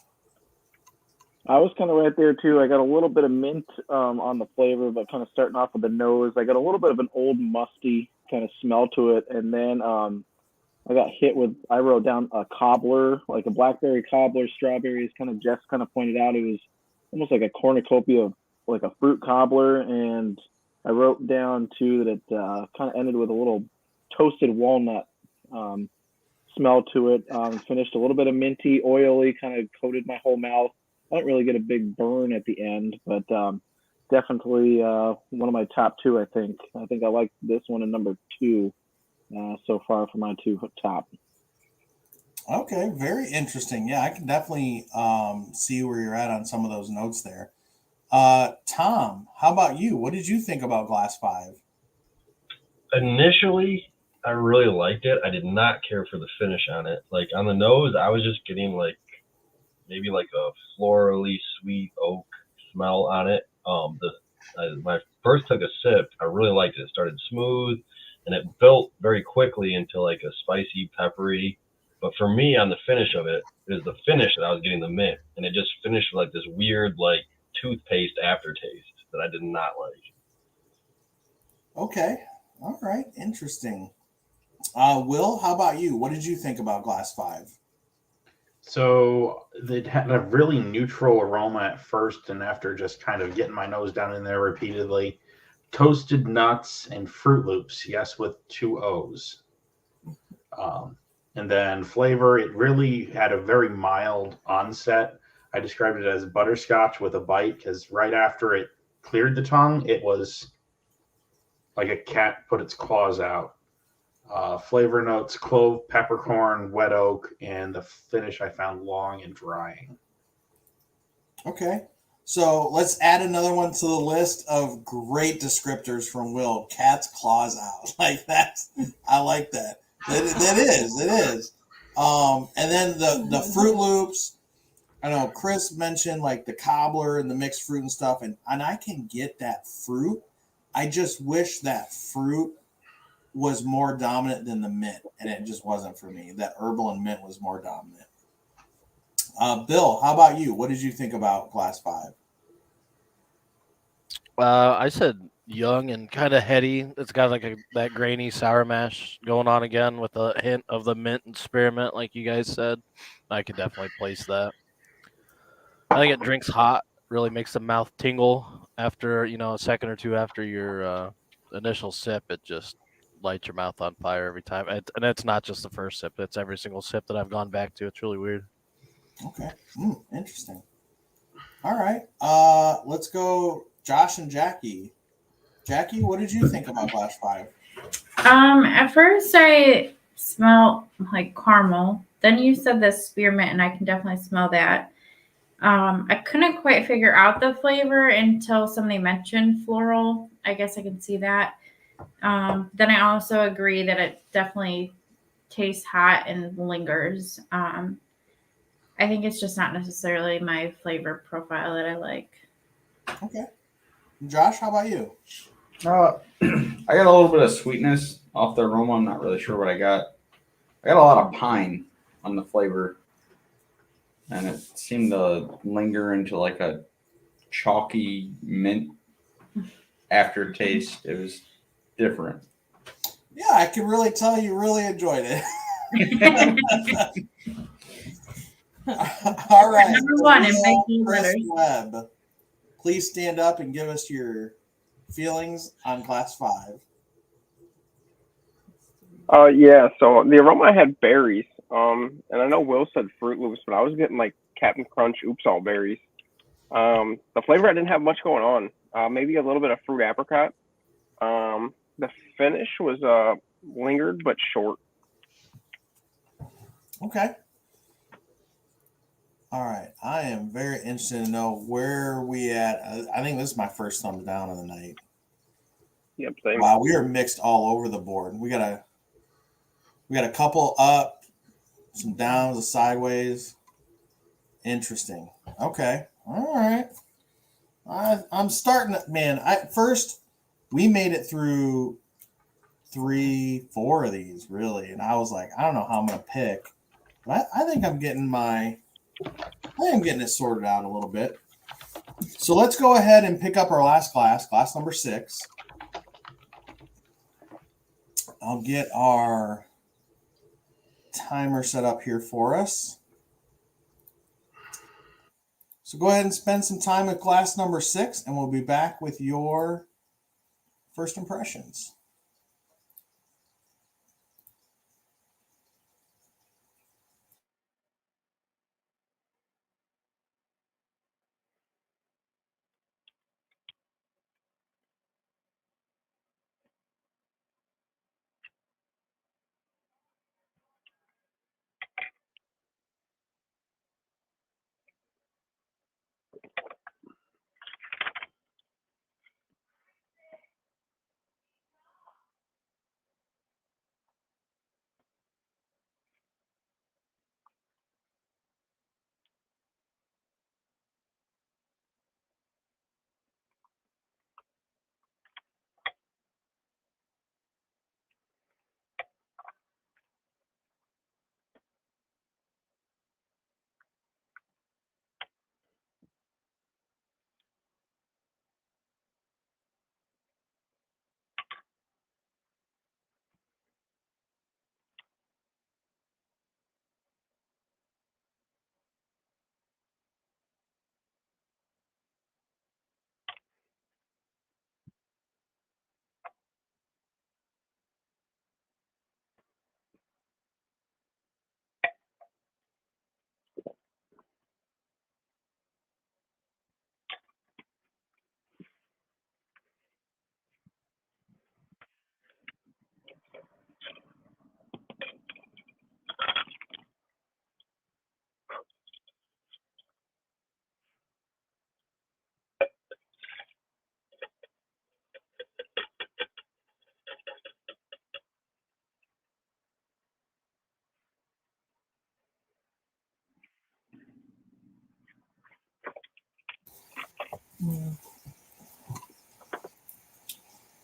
F: I was kind of right there too. I got a little bit of mint on the flavor, but kind of starting off with the nose. I got a little bit of an old musty kind of smell to it. And then I got hit with, I wrote down a cobbler, like a blackberry cobbler, strawberries, kind of Jess kind of pointed out. It was almost like a cornucopia of like a fruit cobbler. And I wrote down too that it kind of ended with a little toasted walnut smell to it. Finished a little bit of minty, oily, kind of coated my whole mouth. I don't really get a big burn at the end, but definitely one of my top 2, I think. I think I like this one in number 2. So far for my 2 top.
A: Okay, very interesting. Yeah, I can definitely see where you're at on some of those notes there. Tom, how about you? What did you think about glass 5?
B: Initially, I really liked it. I did not care for the finish on it. Like on the nose, I was just getting like maybe like a florally sweet oak smell on it. When I first took a sip, I really liked it. It started smooth. And it built very quickly into like a spicy, peppery. But for me, on the finish of it, it was the finish that I was getting the mint. And it just finished with like this weird, like toothpaste aftertaste that I did not like.
A: Okay. All right. Interesting. Will, how about you? What did you think about glass 5?
C: So it had a really neutral aroma at first, and after just kind of getting my nose down in there repeatedly, toasted nuts and Fruit Loops, yes, with 2 O's. And then flavor, it really had a very mild onset. I described it as butterscotch with a bite, because right after it cleared the tongue, it was like a cat put its claws out. Flavor notes, clove, peppercorn, wet oak, and the finish I found long and drying.
A: Okay. So let's add another one to the list of great descriptors from Will. Cat's claws out. Like that's, I like that. It is. And then the Fruit Loops. I know Chris mentioned like the cobbler and the mixed fruit and stuff, and I can get that fruit. I just wish that fruit was more dominant than the mint, and it just wasn't for me. That herbal and mint was more dominant. Bill, how about you? What did you think about glass 5?
H: I said young and kind of heady. It's got like that grainy sour mash going on again with a hint of the mint and spearmint, like you guys said. I could definitely place that. I think it drinks hot, really makes the mouth tingle after, a second or two after your initial sip. It just lights your mouth on fire every time. And it's not just the first sip, it's every single sip that I've gone back to. It's really weird.
A: Okay. Interesting. All right. Let's go Josh and Jackie. Jackie, what did you think about Glass 5?
I: At first I smelled like caramel. Then you said the spearmint, and I can definitely smell that. I couldn't quite figure out the flavor until somebody mentioned floral. I guess I can see that. Then I also agree that it definitely tastes hot and lingers. I think it's just not necessarily my flavor profile that I like.
A: Okay. Josh, how about you?
J: I got a little bit of sweetness off the aroma. I'm not really sure what I got. I got a lot of pine on the flavor, and it seemed to linger into like a chalky mint aftertaste. It was different.
A: Yeah, I can really tell you really enjoyed it. All right.
I: Number one in
A: Real
I: baking
A: Chris
I: letters.
A: Webb, please stand up and give us your feelings on Glass 5.
G: Yeah, so the aroma had berries. And I know Will said Fruit Loops, but I was getting like Captain Crunch, Oops All Berries. The flavor I didn't have much going on. Maybe a little bit of fruit apricot. The finish was lingered but short.
A: Okay. All right. I am very interested to know where we at. I think this is my first thumbs down of the night.
G: Yep, same.
A: Wow, we are mixed all over the board. We got a couple up, some downs, a sideways. Interesting. Okay. All right. I'm starting to, man. First we made it through 3-4 of these really, and I was like, I don't know how I'm gonna pick, but I think I'm getting it sorted out a little bit. So let's go ahead and pick up our last class number 6. I'll get our timer set up here for us. So go ahead and spend some time with class number 6, and we'll be back with your first impressions.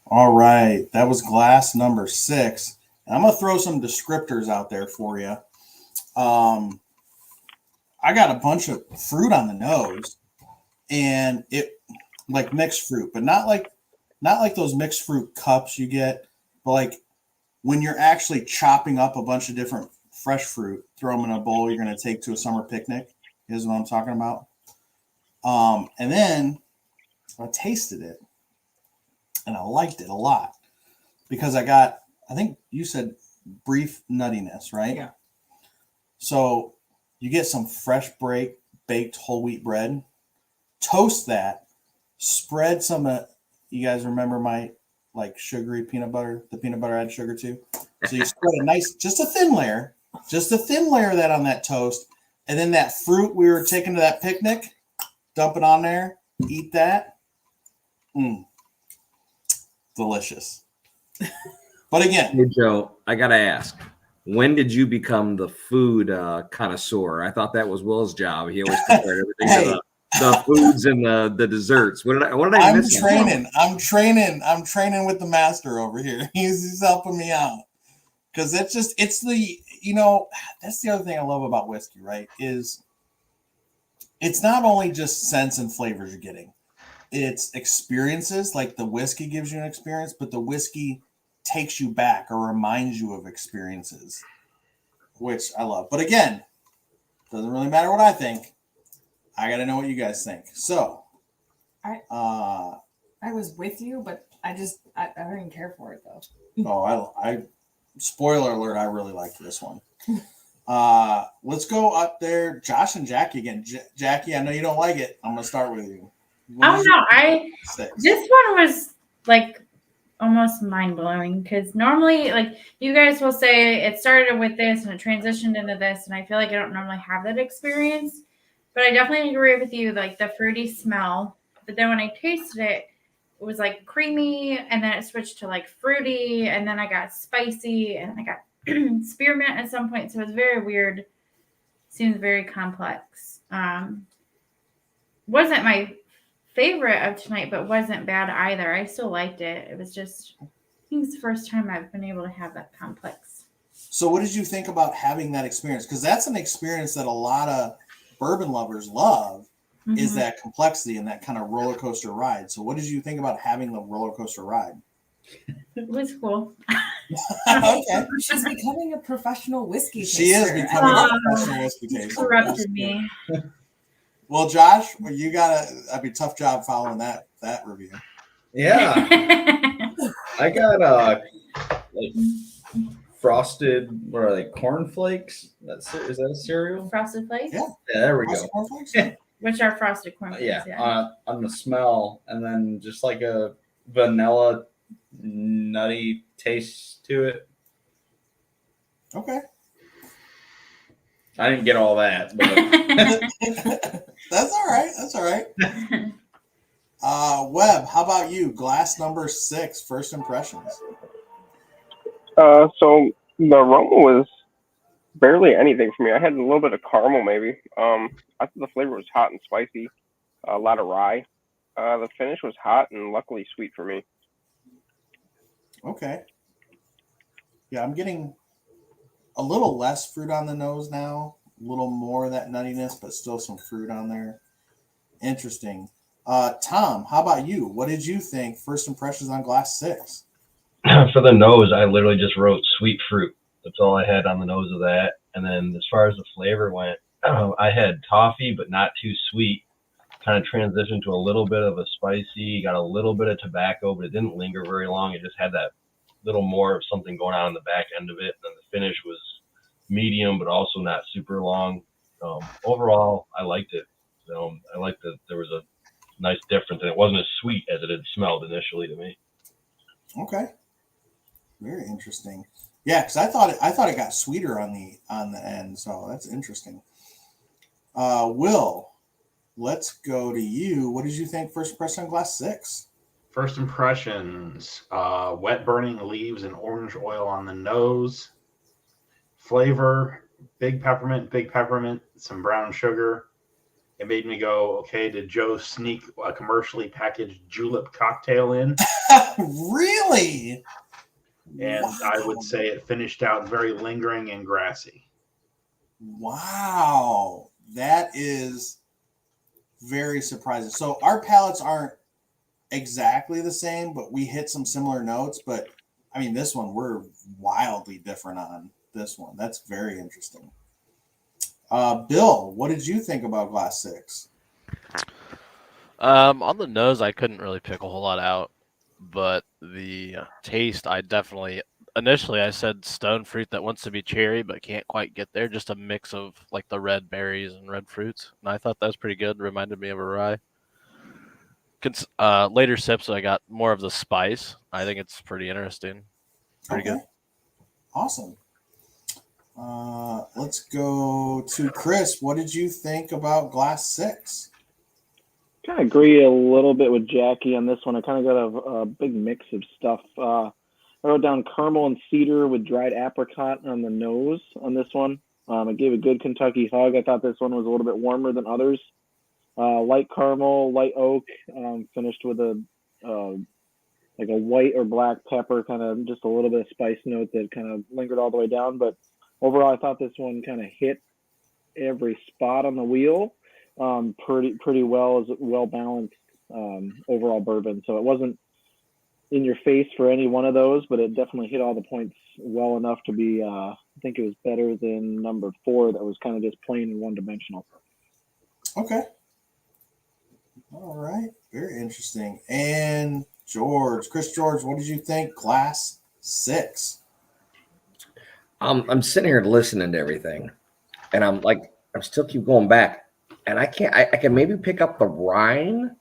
A: All right, that was glass number 6. And I'm gonna throw some descriptors out there for you. I got a bunch of fruit on the nose, and it like mixed fruit, but not like those mixed fruit cups you get, but like when you're actually chopping up a bunch of different fresh fruit, throw them in a bowl you're gonna take to a summer picnic. Is what I'm talking about. And then I tasted it and I liked it a lot because I think you said brief nuttiness, right?
D: Yeah.
A: So you get some fresh baked whole wheat bread, toast that, spread some, you guys remember my like sugary peanut butter, the peanut butter I had sugar too. So you spread a nice, just a thin layer of that on that toast. And then that fruit we were taking to that picnic, dump it on there, eat that. Delicious. But again,
E: Hey, Joe, I got to ask, when did you become the food connoisseur? I thought that was Will's job. He always compared everything to the foods and the desserts. What did I miss?
A: I'm training with the master over here. He's helping me out. Because that's the other thing I love about whiskey, right? Is it's not only just scents and flavors you're getting. It's experiences, like the whiskey gives you an experience, but the whiskey takes you back or reminds you of experiences, which I love. But again, doesn't really matter what I think. I got to know what you guys think. So,
D: I was with you, but I didn't care for it though. Spoiler alert, I really liked this one.
A: Let's go up there, Josh and Jackie again. Jackie, I know you don't like it. I'm gonna start with you.
I: This one was like almost mind blowing because normally, like you guys will say, it started with this and it transitioned into this, and I feel like I don't normally have that experience. But I definitely agree with you, like the fruity smell. But then when I tasted it, it was like creamy, and then it switched to like fruity, and then I got spicy, and I got spearmint at some point. So it was very weird. Seems very complex. Wasn't my favorite of tonight, but wasn't bad either. I still liked it. It was just, I think it's the first time I've been able to have that complex.
A: So what did you think about having that experience? Because that's an experience that a lot of bourbon lovers love, is that complexity and that kind of roller coaster ride. So what did you think about having the roller coaster ride?
I: It was cool.
A: Okay.
D: She's becoming a professional whiskey taster.
A: She is becoming a professional whiskey taster.
I: Corrupted me.
A: Well, Josh, you that'd be a tough job following that review.
J: Yeah. I got like frosted, what are they, cornflakes? Is that a cereal?
I: Frosted Flakes?
A: Yeah,
J: there we
A: frosted
J: go.
A: Cornflakes? Yeah.
I: Which are frosted cornflakes,
J: On the smell, and then just like a vanilla nutty taste to it.
A: Okay.
J: I didn't get all that, but
A: That's all right. That's all right. Webb, how about you? Glass number 6, first impressions.
G: So the aroma was barely anything for me. I had a little bit of caramel, maybe. I thought the flavor was hot and spicy, a lot of rye. The finish was hot and luckily sweet for me.
A: Okay. Yeah, I'm getting a little less fruit on the nose now, a little more of that nuttiness, but still some fruit on there. Interesting. Tom, how about you? What did you think? First impressions on glass 6?
B: For the nose, I literally just wrote sweet fruit. That's all I had on the nose of that. And then as far as the flavor went, I had toffee, but not too sweet. Kind of transitioned to a little bit of a spicy, got a little bit of tobacco, but it didn't linger very long. It just had that little more of something going on in the back end of it. And then the finish was medium, but also not super long. Overall, I liked it. I liked that there was a nice difference, and it wasn't as sweet as it had smelled initially to me.
A: Okay. Very interesting. Yeah, because I thought it got sweeter on the end, so that's interesting. Will, let's go to you. What did you think first impression on glass 6?
C: First impressions, wet burning leaves and orange oil on the nose. Flavor, big peppermint, some brown sugar. It made me go, okay, did Joe sneak a commercially packaged julep cocktail in?
A: Really?
C: And
A: wow.
C: I would say it finished out very lingering and grassy.
A: Wow. That is very surprising. So our palates aren't exactly the same, but we hit some similar notes. But I mean, this one, we're wildly different on this one. That's very interesting. Bill, what did you think about glass 6?
H: On the nose, I couldn't really pick a whole lot out, but the taste, I definitely initially I said stone fruit that wants to be cherry but can't quite get there. Just a mix of like the red berries and red fruits, and I thought that was pretty good. Reminded me of a rye. Later sips, I got more of the spice. I think it's pretty interesting. Pretty good.
A: Awesome. Let's go to Chris. What did you think about Glass 6?
F: Kind of agree a little bit with Jackie on this one. I kind of got a big mix of stuff. I wrote down caramel and cedar with dried apricot on the nose on this one. It gave a good Kentucky hug. I thought this one was a little bit warmer than others. Light caramel, light oak, finished with a like a white or black pepper, kind of just a little bit of spice note that kind of lingered all the way down. But overall, I thought this one kind of hit every spot on the wheel pretty well, as well balanced overall bourbon. So it wasn't in your face for any one of those, but it definitely hit all the points well enough to be, I think it was better than number 4 that was kind of just plain and one-dimensional.
A: Okay. All right. Very interesting. And Chris George, what did you think? Glass 6.
E: I'm sitting here listening to everything, and I'm still keep going back, and I can maybe pick up the rind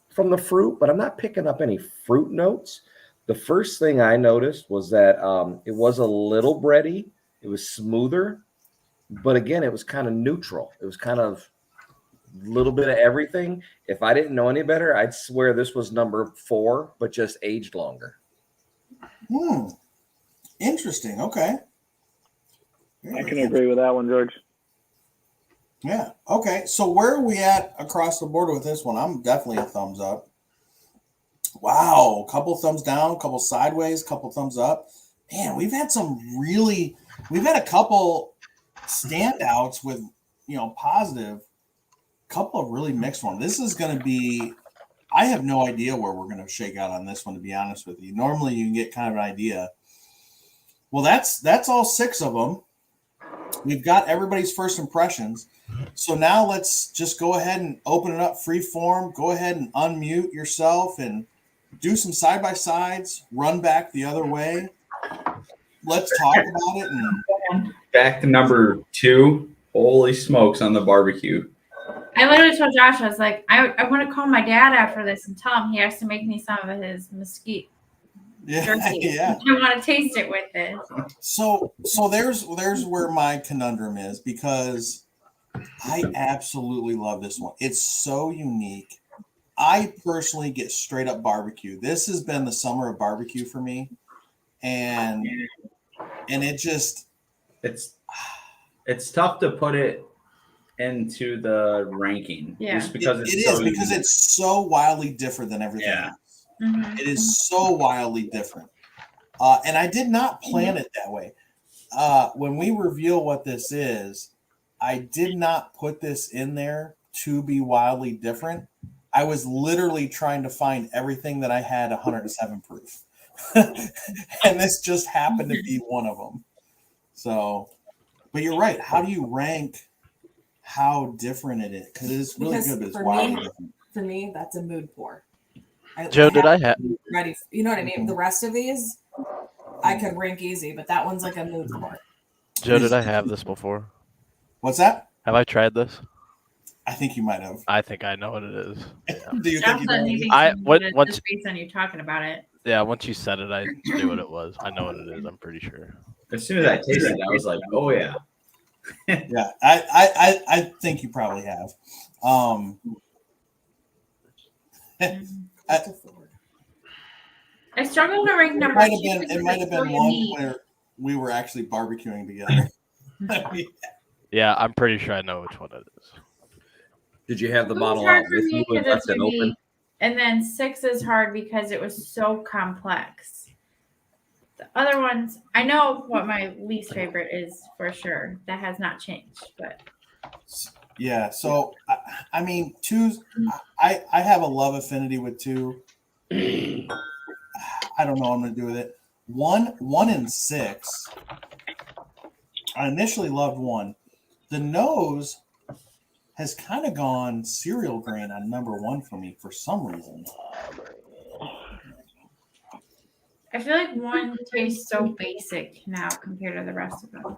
E: from the fruit, but I'm not picking up any fruit notes. The first thing I noticed was that it was a little bready. It was smoother, but again, it was kind of neutral. It was kind of a little bit of everything. If I didn't know any better, I'd swear this was number 4, but just aged longer.
A: Interesting. Okay.
F: I can agree with that one, George.
A: Yeah. Okay. So where are we at across the board with this one? I'm definitely a thumbs up. Wow. Couple thumbs down, couple sideways, couple thumbs up. Man, we've had a couple standouts with, positive, couple of really mixed ones. This is going to be, I have no idea where we're going to shake out on this one, to be honest with you. Normally you can get kind of an idea. Well, that's all 6 of them. We've got everybody's first impressions. So now let's just go ahead and open it up free form. Go ahead and unmute yourself and do some side-by-sides, run back the other way. Let's talk about it. And
J: back to number 2. Holy smokes on the barbecue.
I: I literally told Josh, I was like, I want to call my dad after this and tell him he has to make me some of his mesquite. Jerky.
A: Yeah.
I: I want to taste it with this.
A: So there's where my conundrum is, because I absolutely love this one. It's so unique. I personally get straight up barbecue. This has been the summer of barbecue for me, and it just
J: it's tough to put it into the ranking.
I: Yeah,
J: just because
A: because it's so wildly different than everything else.
I: Mm-hmm.
A: It is so wildly different. And I did not plan it that way. When we reveal what this is, I did not put this in there to be wildly different. I was literally trying to find everything that I had 107 proof. And this just happened to be one of them. So, but you're right. How do you rank how different it is? Because it's really good, but it's wildly different.
D: For me, that's a mood pour.
H: Joe, did I have
D: ready? You know what I mean? The rest of these, I could rank easy, but that one's like a mood pour.
H: Joe, did I have this before?
A: What's that?
H: Have I tried this?
A: I think you might have.
H: I think I know what it is. Yeah.
A: Do you think you
I: just based on you talking about it.
H: Yeah, once you said it, I knew what it was. I know what it is. I'm pretty sure.
J: As soon as I tasted it, I was like, "Oh yeah."
A: Yeah, I think you probably have.
I: I struggle to rank number 2.
A: It might have been one where we were actually barbecuing together.
H: Yeah, I'm pretty sure I know which one it is.
E: Did you have the
I: It was
E: bottle
I: hard
E: out
I: for
E: with
I: me
E: you and
I: 'cause
E: left
I: it's
E: it open?
I: unique. And then 6 is hard because it was so complex. The other ones, I know what my least favorite is for sure. That has not changed, but
A: Yeah, so I mean, 2's. I have a love affinity with 2. I don't know what I'm gonna do with it. 1 and 6. I initially loved 1. The nose, has kind of gone cereal grain on number 1 for me for some reason.
I: I feel like one tastes so basic now compared to the rest of them.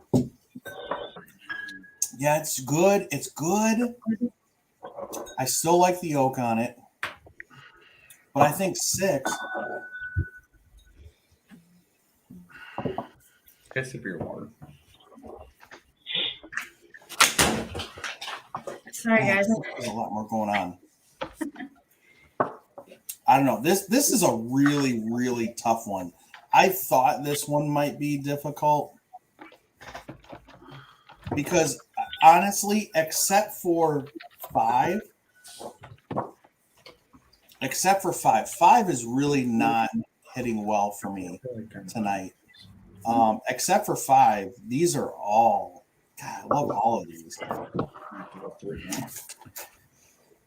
A: Yeah, it's good. It's good. I still like the oak on it. But I think 6.
J: Okay, sip your water.
I: Sorry, guys.
A: There's a lot more going on. I don't know. This is a really, really tough one. I thought this one might be difficult because honestly, except for 5, 5 is really not hitting well for me tonight. Except for 5, these are all, God, I love all of these.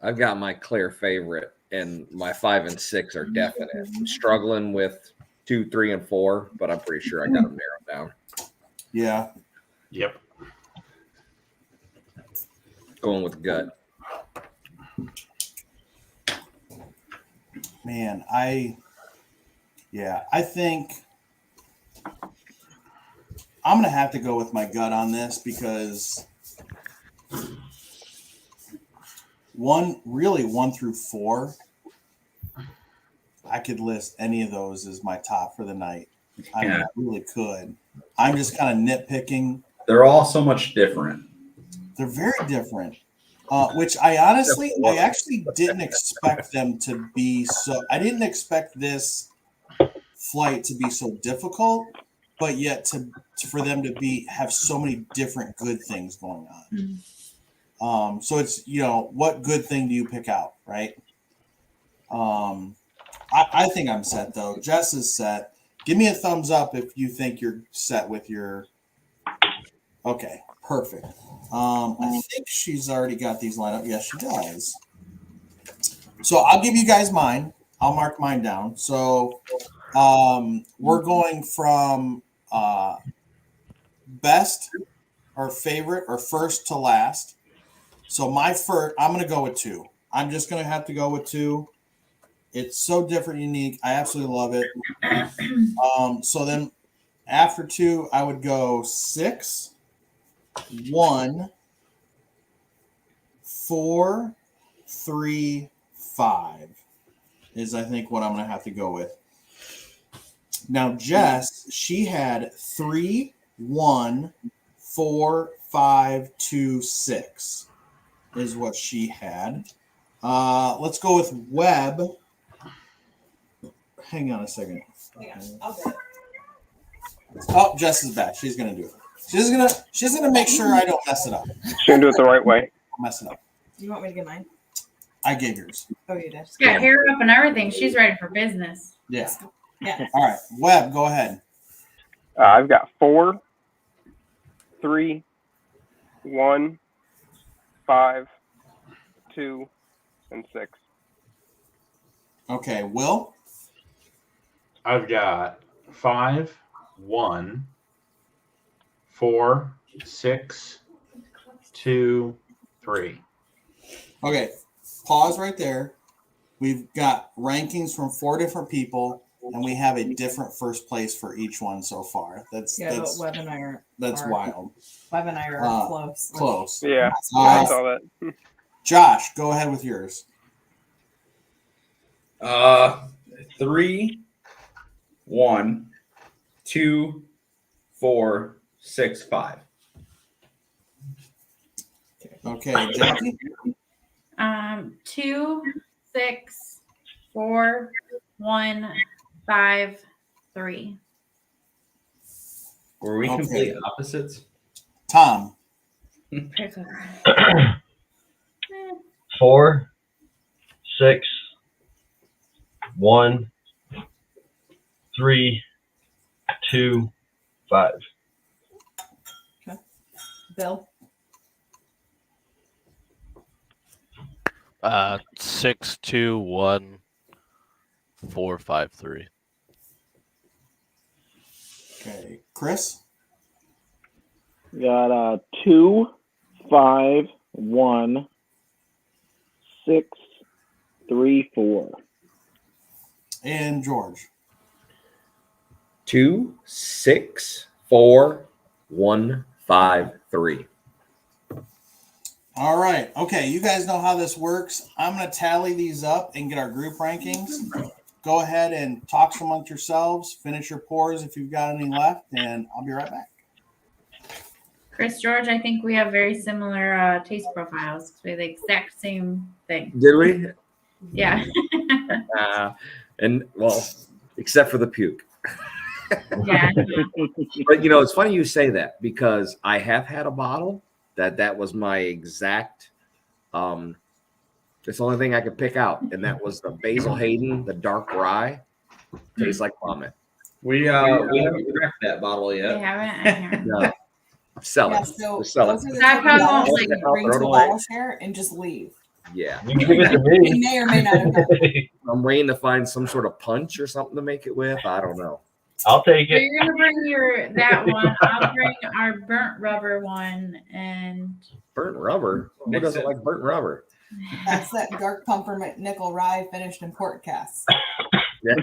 E: I've got my clear favorite, and my 5 and 6 are definite. I'm struggling with 2, 3, and 4, but I'm pretty sure I got them narrowed down.
A: Yeah.
C: Yep.
E: Going with gut.
A: Man, I think I'm going to have to go with my gut on this because 1 through 4, I could list any of those as my top for the night. I mean, I really could. I'm just kind of nitpicking.
J: They're all so much different.
A: They're very different, which I actually didn't expect them to be so. I didn't expect this flight to be so difficult, but yet for them to have so many different good things going on. So it's, what good thing do you pick out, right? I think I'm set though. Jess is set. Give me a thumbs up if you think you're set with your. Okay, perfect. I think she's already got these lined up. Yes, she does. So I'll give you guys mine. I'll mark mine down. So we're going from best or favorite or first to last. So my first, I'm going to go with 2. I'm just going to have to go with 2. It's so different, unique. I absolutely love it. So then after 2, I would go 6, 1, 4, 3, 5 is I think what I'm going to have to go with. Now, Jess, she had 3, 1, 4, 5, 2, 6 is what she had. Let's go with Webb. Hang on a second.
D: Yeah, I'll do it.
A: Oh, Jess is back. She's gonna do it. She's gonna make sure I don't mess it up.
G: She's gonna do it the right way.
A: I'll mess it up.
D: You want me to get mine?
A: I gave yours.
D: Oh, you did.
I: She's got hair up and everything. She's ready for business.
A: Yeah.
D: Yeah.
A: All right, Webb, go ahead.
G: I've got 4, 3, 1, 5, 2, and 6.
A: Okay, Will.
C: I've got 5, 1, 4, 6, 2, 3.
A: Okay, pause right there. We've got rankings from 4 different people, and we have a different first place for each one so far. That's
D: But Webb and I are.
A: wild.
D: Webb and I are close.
A: Close.
G: Yeah, I saw that.
A: Josh, go ahead with yours.
J: 3, 1, 2, 4, 6, 5.
A: Okay, Jackie.
I: 2, 6, 4, 1, 5, 3.
J: Were we complete opposites?
A: Tom.
B: 4, 6, 1, 3, 2, 5.
D: Okay. Bill.
H: 6, 2, 1, 4, 5, 3.
A: Okay, Chris.
F: Got 2, 5, 1, 2634.
A: And George.
E: 264153.
A: All right. Okay. You guys know how this works. I'm going to tally these up and get our group rankings. Go ahead and talk amongst yourselves. Finish your pours if you've got any left, and I'll be right back.
I: Chris, George, I think we have very similar taste profiles. We have the exact same thing.
E: Did we?
I: Yeah.
E: And well, except for the puke.
I: Yeah.
E: But it's funny you say that, because I have had a bottle that was my exact it's the only thing I could pick out, and that was the Basil Hayden, the dark rye. Tastes like vomit.
J: We haven't cracked that bottle yet.
I: They haven't.
E: No. Sell
D: Yeah,
E: it.
D: so
E: Just sell
D: those
E: it.
D: are the
I: That
D: type of
I: probably
D: bottles
I: like
D: that you bring
E: throw
D: to
E: it
D: a
E: away.
D: bottle share and just leave.
E: Yeah.
B: You give it to
D: You
B: me.
D: may or may not have done it.
E: I'm waiting to find some sort of punch or something to make it with. I don't know.
B: I'll take
I: So
B: it.
I: you're gonna bring that one. I'll bring our burnt rubber one, and
E: Burnt rubber? Who
J: Mix
E: doesn't
J: it.
E: like burnt rubber?
D: That's that dark pumpermint nickel rye finished in port casks.
E: Yeah.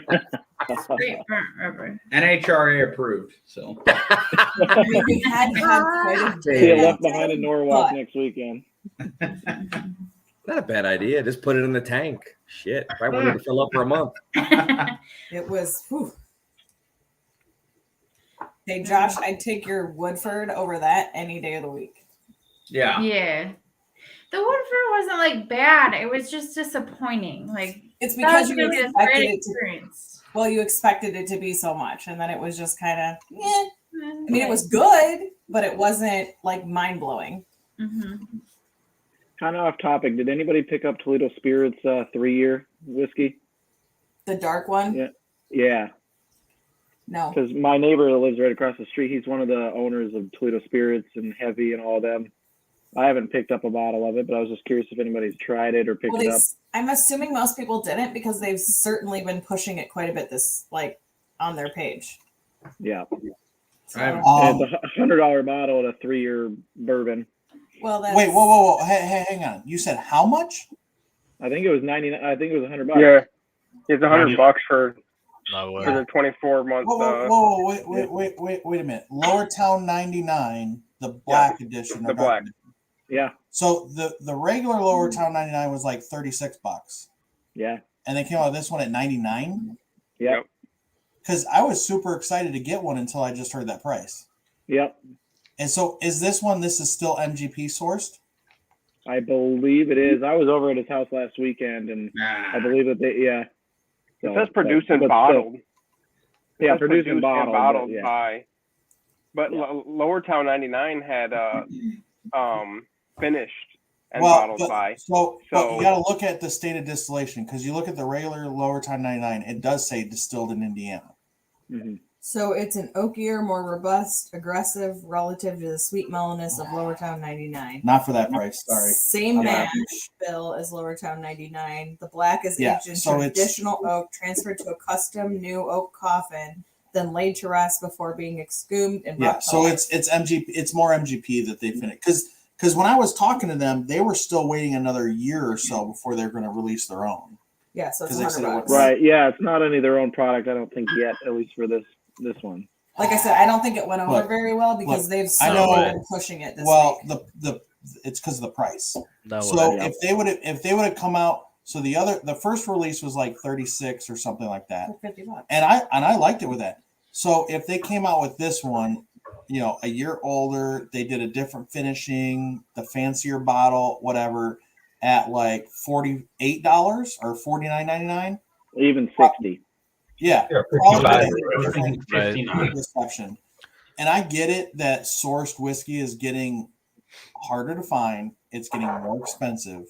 I: straight burnt rubber.
J: NHRA approved. So
D: I mean, we had quite a
F: See
D: bit
F: it
D: of
F: left behind in Norwalk
D: but
F: next weekend.
E: Not a bad idea. Just put it in the tank. Shit. Probably need to fill up for a month.
D: it was. Whew. Hey, Josh, I'd take your Woodford over that any day of the week.
J: yeah.
I: Yeah. The Woodford wasn't like bad. It was just disappointing. Like
D: It's
I: that
D: because
I: was
D: you
I: gonna be a
D: expected
I: great
D: it to.
I: experience.
D: Well, you expected it to be so much, and then it was just kind of. I mean, it was good, but it wasn't like mind blowing.
I: Mm-hmm.
F: Kind of off topic. Did anybody pick up Toledo Spirits 3-year whiskey?
D: The dark one.
F: Yeah. Yeah.
D: No.
F: Because my neighbor that lives right across the street, he's one of the owners of Toledo Spirits and Heavy and all them. I haven't picked up a bottle of it, but I was just curious if anybody's tried it or picked
D: Well,
F: it up.
D: I'm assuming most people didn't because they've certainly been pushing it quite a bit on their page.
F: Yeah.
D: So,
J: I haven't.
F: It's a $100 bottle and a 3-year bourbon.
D: well, that's,
A: Wait, whoa. Hey, hang on. You said how much?
F: I think it was 99. I think it was $100.
G: Yeah, it's $100 for
H: No way.
G: the 24-month.
A: Whoa, wait a minute. Lower Town 99, the black edition.
G: the
A: or
G: black.
A: dark-
F: Yeah.
A: So the regular Lower Town 99 was like $36,
F: Yeah.
A: and they came out with this one at 99.
F: Yep.
A: Because I was super excited to get one until I just heard that price.
F: Yep.
A: And so, is this one? This is still MGP sourced?
F: I believe it is. I was over at his house last weekend, and I believe that
G: It says produced and bottled.
F: Yeah,
G: It says
F: produced and bottled. Yeah.
G: by. But Lower Town 99 had finished and bottled by.
A: So you got to look at the state of distillation, because you look at the regular Lower Town 99, it does say distilled in Indiana.
F: Mm-hmm.
D: So it's an oakier, more robust, aggressive relative to the sweet mellowness of Lower Town 99.
A: Not for that price. Sorry.
D: Same
A: Yeah.
D: mash bill as Lower Town 99. The black is
A: Yeah,
D: aged in
A: so it's-
D: traditional oak, transferred to a custom new oak coffin, then laid to rest before being exhumed and
A: Yeah.
D: brought to
A: So
D: life.
A: it's MGP. It's more MGP that they finished. Because when I was talking to them, they were still waiting another year or so before they're going to release their own.
D: Yeah, so it's
A: 'Cause they said it
D: $100.
A: was-
F: Right. Yeah. It's not any of their own product, I don't think yet, at least for this one.
D: Like I said, I don't think it went over
A: Look,
D: very well because
A: look,
D: they've
A: I
D: certainly
A: know-
D: been pushing it this
A: Well,
D: week.
A: the it's because of the price.
H: No
A: So
H: way.
A: if they would have come out, so the first release was like 36 or something like that,
D: For $50.
A: and I liked it with that. So if they came out with this one, a year older, they did a different finishing, the fancier bottle, whatever, at like $48 or $49.99.
F: Even 60.
A: Yeah,
B: Yeah,
A: all
B: 55.
A: different
H: Right.
J: 59.
A: perception. And I get it that sourced whiskey is getting harder to find. It's getting more expensive,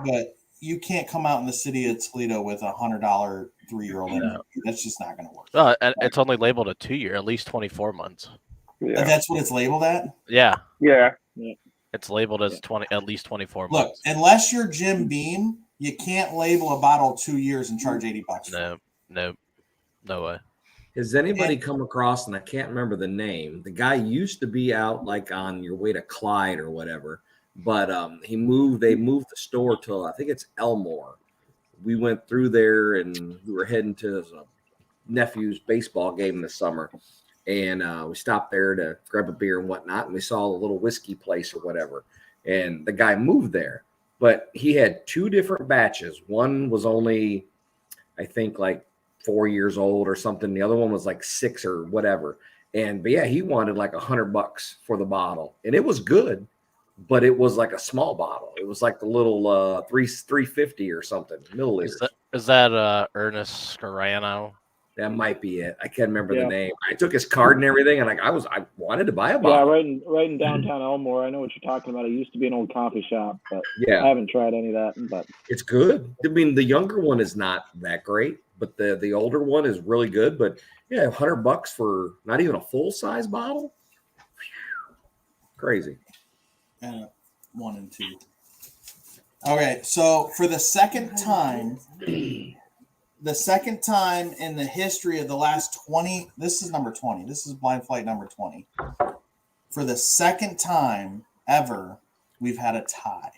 A: but you can't come out in the city of Toledo with $100 3-year-old.
H: Yeah.
A: That's just not going to work.
H: And it's only labeled a 2-year, at least 24 months.
G: Yeah.
A: And that's what it's labeled at.
H: Yeah,
G: Yeah.
H: it's labeled as at least 24
A: Look,
H: months.
A: unless you're Jim Beam, you can't label a bottle 2 years and charge $80. for it.
H: No way.
E: Has anybody come across, and I can't remember the name, the guy used to be out like on your way to Clyde or whatever, But they moved the store to, I think it's Elmore. We went through there and we were heading to his nephew's baseball game this summer. And we stopped there to grab a beer and whatnot. And we saw a little whiskey place or whatever. And the guy moved there. But he had 2 different batches. One was only, I think, like 4 years old or something. The other one was like 6 or whatever. But yeah, he wanted like $100 for the bottle. And it was good, but it was like a small bottle. It was like the little 350 or something milliliters.
H: Is that Ernest Scarano?
E: That might be it. I can't remember the name. I took his card and everything, and I wanted to buy a bottle.
F: Yeah, right in downtown Elmore. I know what you're talking about. It used to be an old coffee shop, but
E: yeah,
F: I haven't tried any of that. But
E: it's good. I mean, the younger one is not that great, but the older one is really good. But yeah, $100 for not even a full size bottle. Crazy.
A: And 1 and 2. Okay, so for the second time in the history of the last 20, this is number 20. This is Blind Flight number 20. For the second time ever, we've had a tie.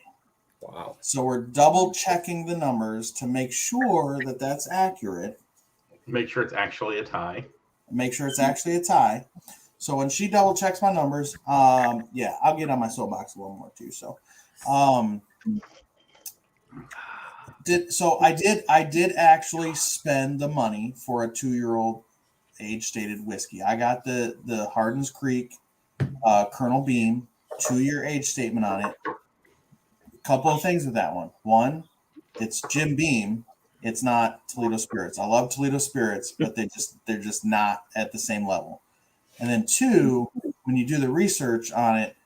E: Wow.
A: So we're double checking the numbers to make sure that that's accurate.
C: Make sure it's actually a tie.
A: Make sure it's actually a tie. So when she double checks my numbers, yeah, I'll get on my soapbox a little more too. So, I did actually spend the money for a 2-year-old age-stated whiskey. I got the Hardin's Creek Colonel Beam 2-year age statement on it. A couple of things with that one. One, it's Jim Beam. It's not Toledo Spirits. I love Toledo Spirits, but they're just not at the same level. And then 2, when you do the research on it,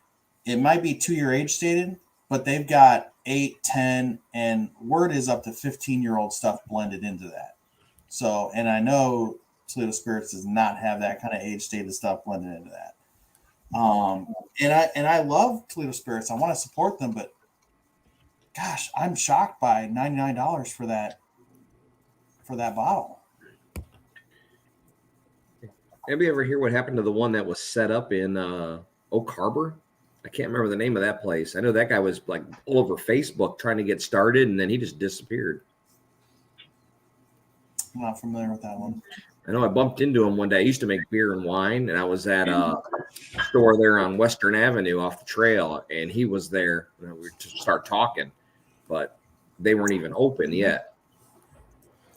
A: it might be 2-year age stated, but they've got 8, 10, and word is up to 15-year-old stuff blended into that. So, and I know Toledo Spirits does not have that kind of age stated stuff blended into that. And I love Toledo Spirits. I want to support them, but gosh, I'm shocked by $99 for that bottle.
E: Anybody ever hear what happened to the one that was set up in Oak Harbor? I can't remember the name of that place. I know that guy was like all over Facebook trying to get started, and then he just disappeared.
A: I'm not familiar with that one.
E: I know I bumped into him one day. I used to make beer and wine, and I was at a store there on Western Avenue off the trail, and he was there. We were to start talking, but they weren't even open yet.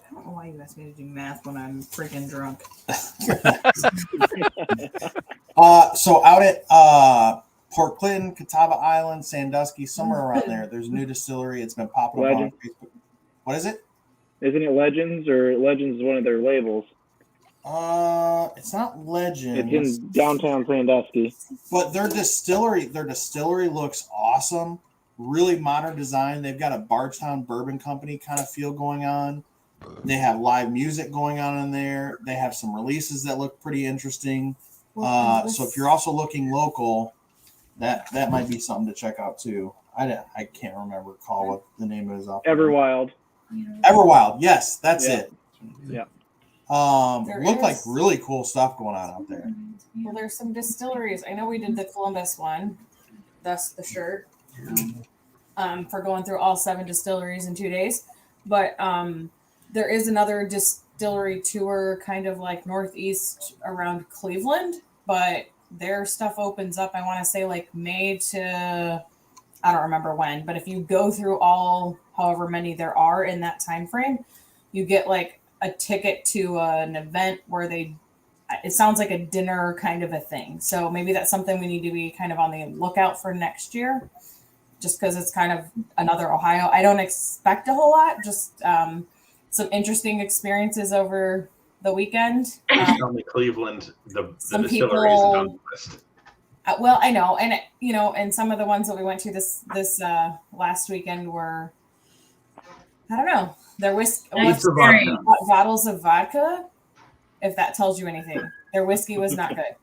D: I don't know why you asked me to do math when I'm freaking drunk.
A: So out at Port Clinton, Catawba Island, Sandusky, somewhere around there, there's a new distillery. It's been popping up on Facebook. What is it?
F: Isn't it Legends, or Legends is one of their labels?
A: It's not Legends.
F: It's in downtown Sandusky.
A: But their distillery looks awesome. Really modern design. They've got a Bardstown Bourbon Company kind of feel going on. They have live music going on in there. They have some releases that look pretty interesting. So if you're also looking local, that might be something to check out too. I can't recall what the name is.
F: Everwild.
A: Everwild. Yes, that's it.
F: Yeah.
A: Looked like really cool stuff going on out there.
D: Well, there's some distilleries. I know we did the Columbus one. That's the shirt. For going through all 7 distilleries in 2 days. But there is another distillery tour kind of like northeast around Cleveland, but their stuff opens up, I want to say like May to, I don't remember when, but if you go through all however many there are in that time frame, you get like a ticket to an event where it sounds like a dinner kind of a thing. So maybe that's something we need to be kind of on the lookout for next year, just because it's kind of another Ohio. I don't expect a whole lot, just some interesting experiences over the weekend.
C: Only Cleveland, the
D: some
C: distillery isn't on the list.
D: Well, I know, and and some of the ones that we went to this last weekend were, I don't know, their bottles of vodka. If that tells you anything, their whiskey was not good.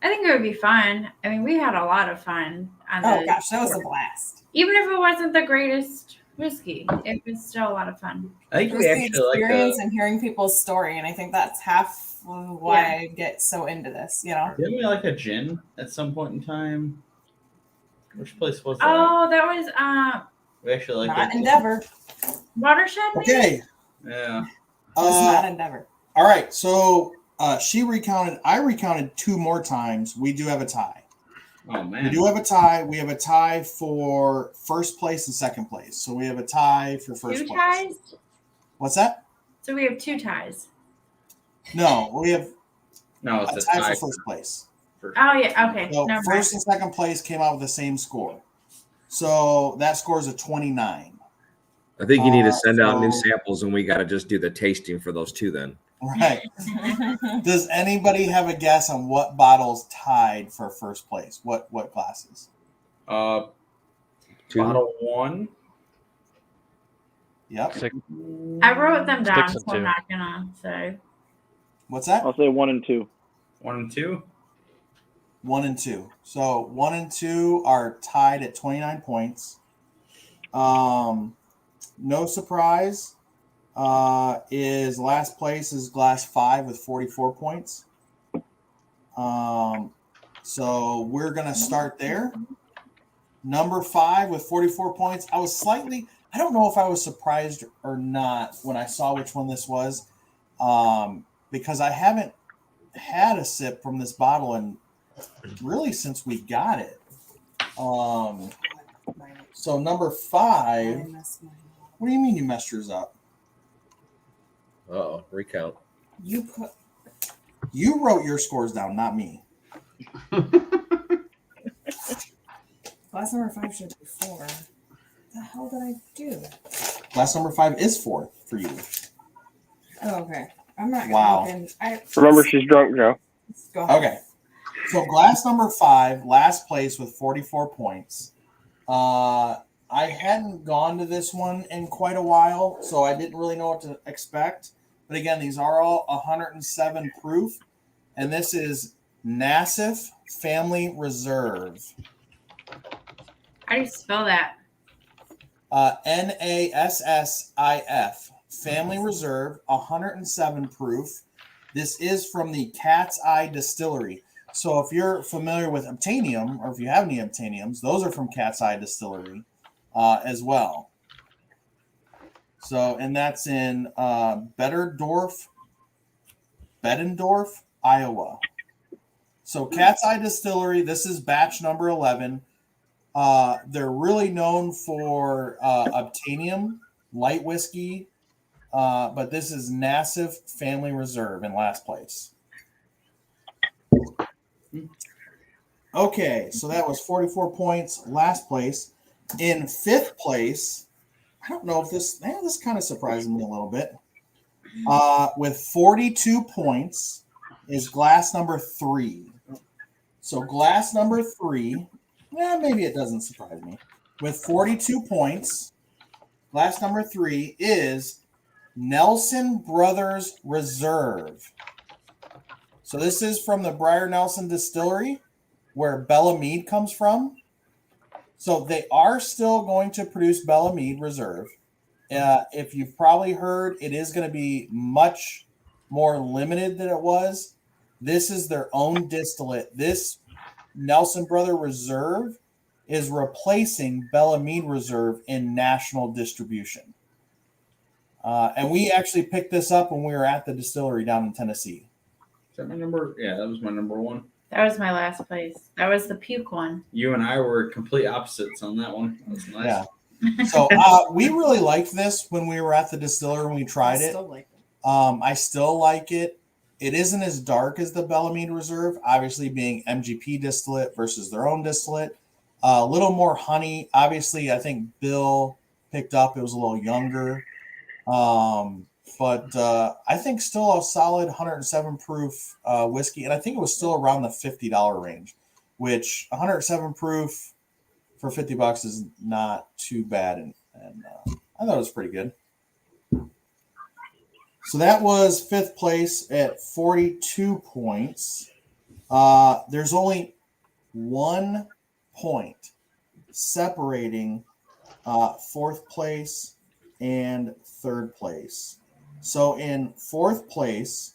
I: I think it would be fun. I mean, we had a lot of fun.
D: Oh gosh, that was a blast.
I: Even if it wasn't the greatest whiskey, it was still a lot of fun.
J: I think
D: It was
J: we
D: the
J: actually
D: experience and hearing people's story, and I think that's half why I get so into this.
J: Didn't we like a gin at some point in time? Which place was that?
I: Oh, that was
J: We actually like
D: Not
J: that.
D: Endeavor.
I: Watershed. Maybe?
A: Okay.
J: Yeah.
D: It's not Endeavor.
A: All right. So she recounted. I recounted 2 more times. We do have a tie.
J: Oh man.
A: We do have a tie. We have a tie for first place and second place. So we have a tie for first
I: Two
A: place.
I: ties.
A: What's that?
I: So we have 2 ties.
A: No, we have
J: No,
A: a
J: it's
A: tie for first place.
I: Oh yeah. Okay.
A: So
I: Never
A: first and second place came out with the same score. So that score is a 29.
E: I think you need to send out new
A: so-
E: samples, and we got to just do the tasting for those 2 then.
A: Right. Does anybody have a guess on what bottles tied for first place? What glasses?
E: 2.
J: Bottle 1.
A: Yep.
I: I wrote them down,
H: 6 and
I: so I'm
H: 2.
I: not gonna say.
A: What's that?
F: I'll say 1 and 2.
J: 1 and 2.
A: 1 and 2. So 1 and 2 are tied at 29 points. No surprise. Is last place is glass 5 with 44 points. So we're gonna start there. Number 5 with 44 points. I don't know if I was surprised or not when I saw which one this was, because I haven't had a sip from this bottle and really since we got it. So number 5. What do you mean you messed yours up?
E: Uh-oh, recount.
A: You wrote your scores down, not me.
D: Glass number 5 should be 4. What the hell did I do?
A: Glass number 5 is 4 for you.
D: Oh, okay. I'm not
A: Wow.
D: looking.
G: Remember, she's drunk, Joe.
D: Go ahead.
A: Okay. So glass number 5, last place with 44 points. I hadn't gone to this one in quite a while, so I didn't really know what to expect. But again, these are all 107 proof, and this is Nassif Family Reserve.
I: How do you spell that?
A: Nassif Family Reserve, 107 proof. This is from the Cat's Eye Distillery. So if you're familiar with Obtainium, or if you have any Obtainiums, those are from Cat's Eye Distillery as well. So, and that's in Bettendorf, Iowa. So Cat's Eye Distillery, this is batch number 11. They're really known for Obtainium, light whiskey, but this is Nassif Family Reserve in last place. Okay, so that was 44 points, last place. In 5th place, I don't know if this kind of surprises me a little bit. With 42 points is glass number 3. So glass number 3, maybe it doesn't surprise me. With 42 points, glass number 3 is Nelson Brothers Reserve. So this is from the Briar Nelson Distillery, where Bella Mead comes from. So they are still going to produce Bella Mead Reserve. If you've probably heard, it is going to be much more limited than it was. This is their own distillate. This Nelson Brother Reserve is replacing Bella Mead Reserve in national distribution. And we actually picked this up when we were at the distillery down in Tennessee.
J: Is that my number? Yeah, that was my number 1.
I: That was my last place. That was the puke one.
J: You and I were complete opposites on that one. That's nice.
A: Yeah. So we really liked this when we were at the distillery when we tried it. I still like it. It isn't as dark as the Bella Mead Reserve, obviously being MGP distillate versus their own distillate. A little more honey. Obviously, I think Bill picked up. It was a little younger. But I think still a solid 107 proof whiskey. And I think it was still around the $50 range, which 107 proof for $50 is not too bad. And I thought it was pretty good. So that was 5th place at 42 points. There's only 1 point separating 4th place and 3rd place. So in 4th place,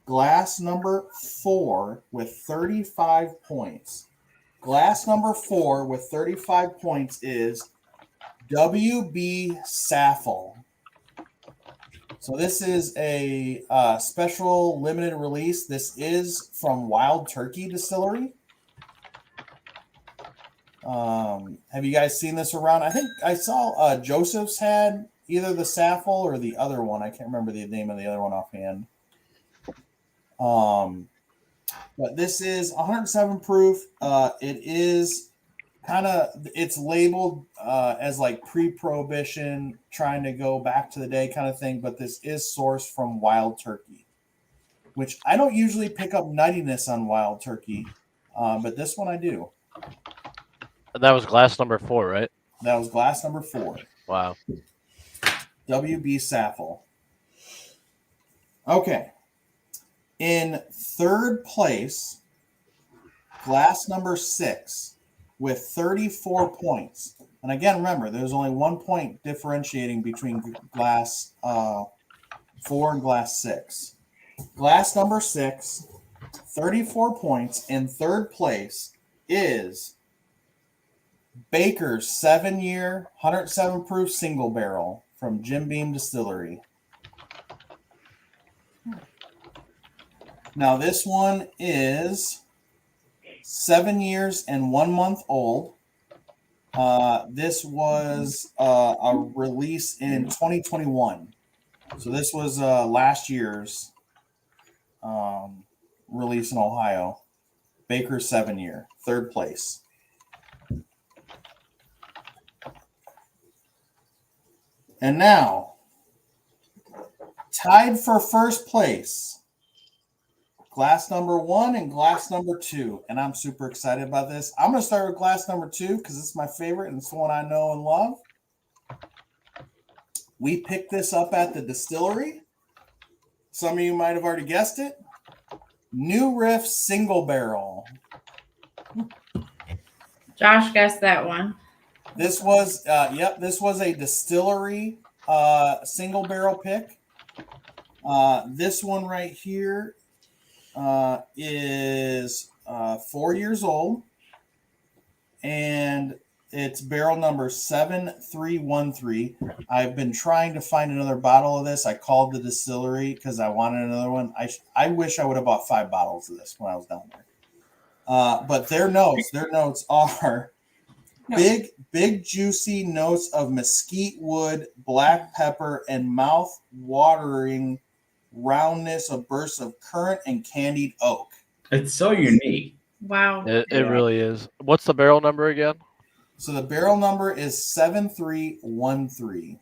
A: glass number 4 with 35 points Glass number 4 with 35 points is WB Saffel. So this is a special limited release. This is from Wild Turkey Distillery. Have you guys seen this around? I think I saw Joseph's had either the Saffel or the other one. I can't remember the name of the other one offhand. But this is 107 proof. It is it's labeled as like pre-prohibition, trying to go back to the day kind of thing. But this is sourced from Wild Turkey, which I don't usually pick up nuttiness on Wild Turkey, but this one I do.
H: And that was glass number 4, right?
A: That was glass number 4.
H: Wow.
A: WB Saffel. Okay. In third place, glass number 6 with 34 points. And again, remember, there's only 1 point differentiating between glass 4 and glass 6. Glass number 6, 34 points in third place is Baker's 7-year, 107 proof single barrel from Jim Beam Distillery. Now, this one is 7 years and 1 month old. This was a release in 2021. So this was last year's release in Ohio. Baker's 7-year, third place. And now, tied for first place, glass number 1 and glass number 2. And I'm super excited about this. I'm going to start with glass number 2 because it's my favorite and it's the one I know and love. We picked this up at the distillery. Some of you might have already guessed it. New Riff Single Barrel.
I: Josh guessed that one.
A: This was, this was a distillery single barrel pick. This one right here is 4 years old, and it's barrel number 7313. I've been trying to find another bottle of this. I called the distillery because I wanted another one. I wish I would have bought 5 bottles of this when I was down there. But their notes are big juicy notes of mesquite wood, black pepper, and mouth-watering roundness of bursts of currant and candied oak.
J: It's so unique.
I: Wow.
H: It really is. What's the barrel number again?
A: So the barrel number is 7313.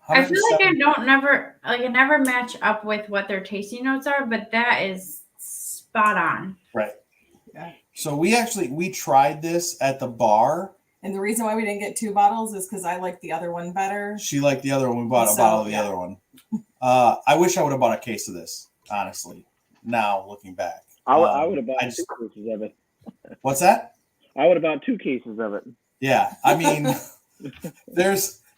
I: I feel like I never match up with what their tasting notes are, but that is spot on.
A: Right. Yeah. So we tried this at the bar.
D: And the reason why we didn't get 2 bottles is because I liked the other one better.
A: She liked the other one. We bought a bottle of the other one. I wish I would have bought a case of this, honestly. Now, looking back.
F: I would have bought 2 cases of it.
A: What's that?
F: I would have bought 2 cases of it.
A: Yeah. I mean,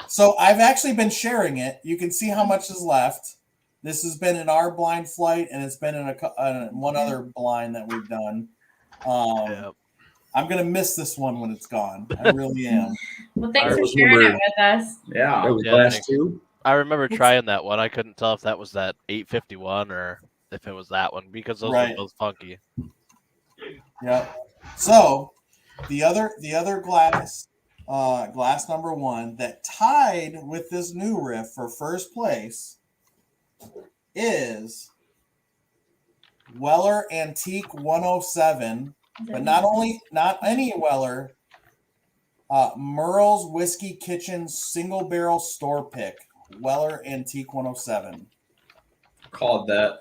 A: so I've actually been sharing it. You can see how much is left. This has been in our blind flight, and it's been in one other blind that we've done. I'm going to miss this one when it's gone. I really am.
I: Well, thanks for sharing it with us.
J: Yeah.
E: It was glass 2.
H: I remember trying that one. I couldn't tell if that was that 851 or if it was that one because those were both funky.
A: Yeah. So the other glass number 1 that tied with this new riff for first place is Weller Antique 107, but not any Weller, Merle's Whiskey Kitchen single barrel store pick, Weller Antique 107.
J: Called that.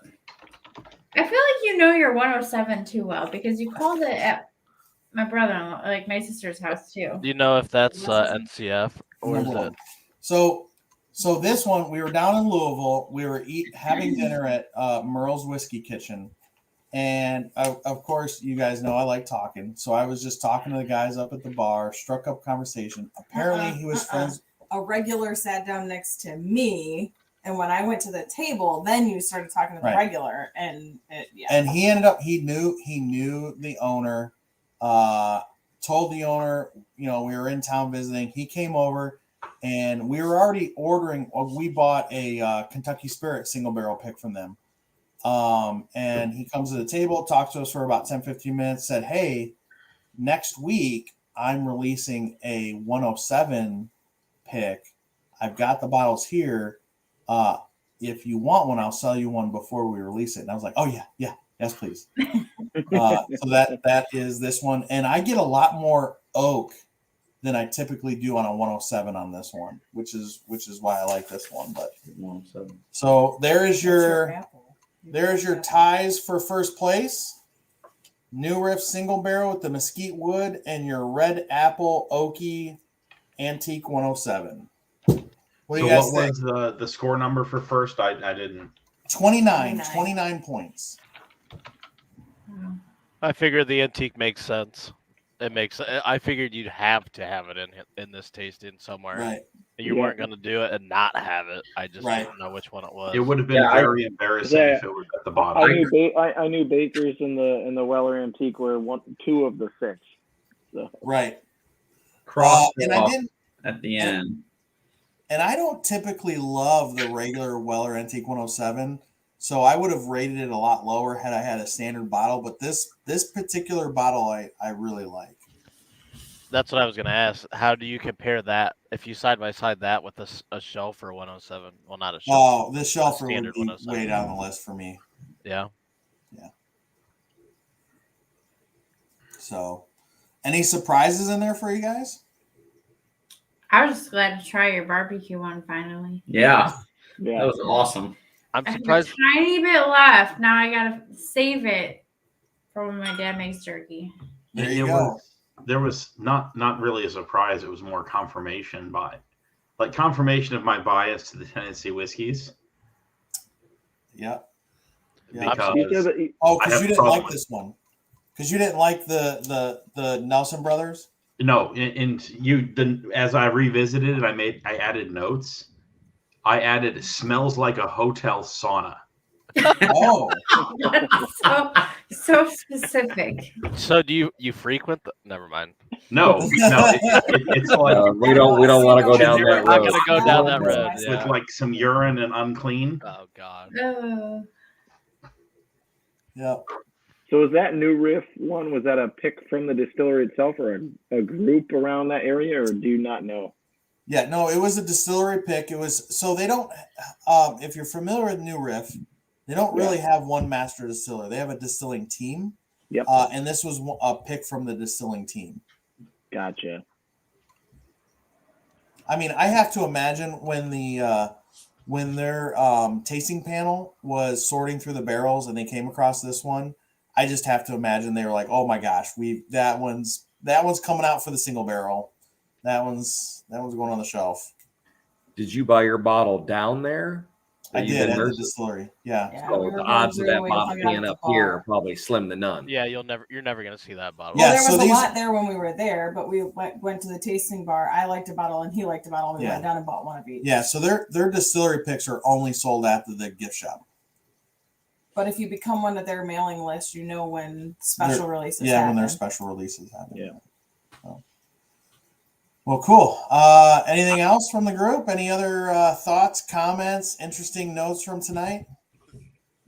I: I feel like you know your 107 too well because you called it at my brother-in-law, like my sister's house too.
H: Do you know if that's NCF or is it?
A: So this one, we were down in Louisville. We were having dinner at Merle's Whiskey Kitchen. And of course, you guys know I like talking. So I was just talking to the guys up at the bar, struck up conversation. Apparently he was friends.
D: A regular sat down next to me. And when I went to the table, then you started talking to the regular. And
A: And he ended up, he knew the owner. told the owner, we were in town visiting. He came over, and we were already ordering. We bought a Kentucky Spirit single barrel pick from them. And he comes to the table, talks to us for about 10, 15 minutes, said, hey, next week I'm releasing a 107 pick. I've got the bottles here. If you want one, I'll sell you one before we release it. And I was like, oh yeah, yes, please. So that is this one. And I get a lot more oak than I typically do on a 107 on this one, which is why I like this one. But
J: 107.
A: so there's your ties for first place. New Riff single barrel with the mesquite wood and your red apple oaky antique 107. What do you guys think?
C: What was the score number for first? I didn't.
A: 29 points.
H: I figured the antique makes sense. It makes. I figured you'd have to have it in this tasting somewhere.
A: Right.
H: You weren't going to do it and not have it. I just didn't know which one it was.
C: It would have been very embarrassing if it was at the bottom.
F: I knew Bakers in the Weller Antique were 2 of the 6. So.
A: Right.
J: Cross
A: and I didn't
J: at the end.
A: And I don't typically love the regular Weller Antique 107, so I would have rated it a lot lower had I had a standard bottle. But this particular bottle, I really like.
H: That's what I was going to ask. How do you compare that if you side by side that with a shelf for 107? Well, not a shelf.
A: Oh, this shelf would be way down the list for me.
H: Yeah.
A: Yeah. So, any surprises in there for you guys?
I: I was just glad to try your barbecue one finally.
J: Yeah. That was awesome.
H: I'm surprised.
I: I have a tiny bit left. Now I gotta save it for when my dad makes jerky.
A: There you go.
C: There was not really a surprise. It was more confirmation of my bias to the Tennessee whiskeys.
A: Yeah.
C: Because
A: because you didn't like this one. Because you didn't like the Nelson Brothers.
C: No, as I revisited it, I added notes. I added smells like a hotel sauna.
A: Oh,
I: so specific.
H: So do you frequent? Never mind.
C: No, it's like
E: we don't want to go down that road.
H: We're not going to go down that road.
C: With like some urine and unclean.
H: Oh God.
A: Yeah.
F: So was that New Riff one? Was that a pick from the distillery itself, or a group around that area, or do you not know?
A: Yeah, no, it was a distillery pick. It was so they don't. If you're familiar with New Riff, they don't really have one master distiller. They have a distilling team.
F: Yep.
A: And this was a pick from the distilling team.
F: Gotcha.
A: I mean, I have to imagine when their tasting panel was sorting through the barrels and they came across this one. I just have to imagine they were like, "Oh my gosh, that one's coming out for the single barrel. That one's going on the shelf."
E: Did you buy your bottle down there?
A: I did at the distillery. Yeah.
E: So the odds of that bottle being up here are probably slim to none.
H: Yeah, you're never going to see that bottle.
D: Well, there was a lot there when we were there, but we went to the tasting bar. I liked a bottle and he liked a bottle. We went down and bought one of each.
A: Yeah, so their distillery picks are only sold at the gift shop.
D: But if you become one of their mailing lists, you know when special releases
A: happen.
D: when
A: their special releases happen.
F: Yeah.
A: So. Well, cool. Anything else from the group? Any other thoughts, comments, interesting notes from tonight?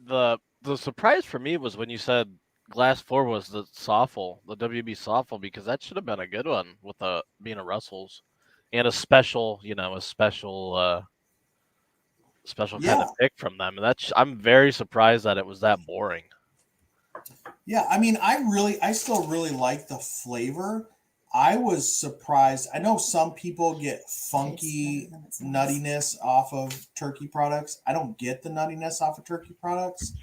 H: The surprise for me was when you said Glass 4 was the Soffel, the WB Soffel, because that should have been a good one with being a Russell's and a special kind of pick from them. And I'm very surprised that it was that boring.
A: Yeah, I mean, I still really like the flavor. I was surprised. I know some people get funky nuttiness off of turkey products. I don't get the nuttiness off of turkey products,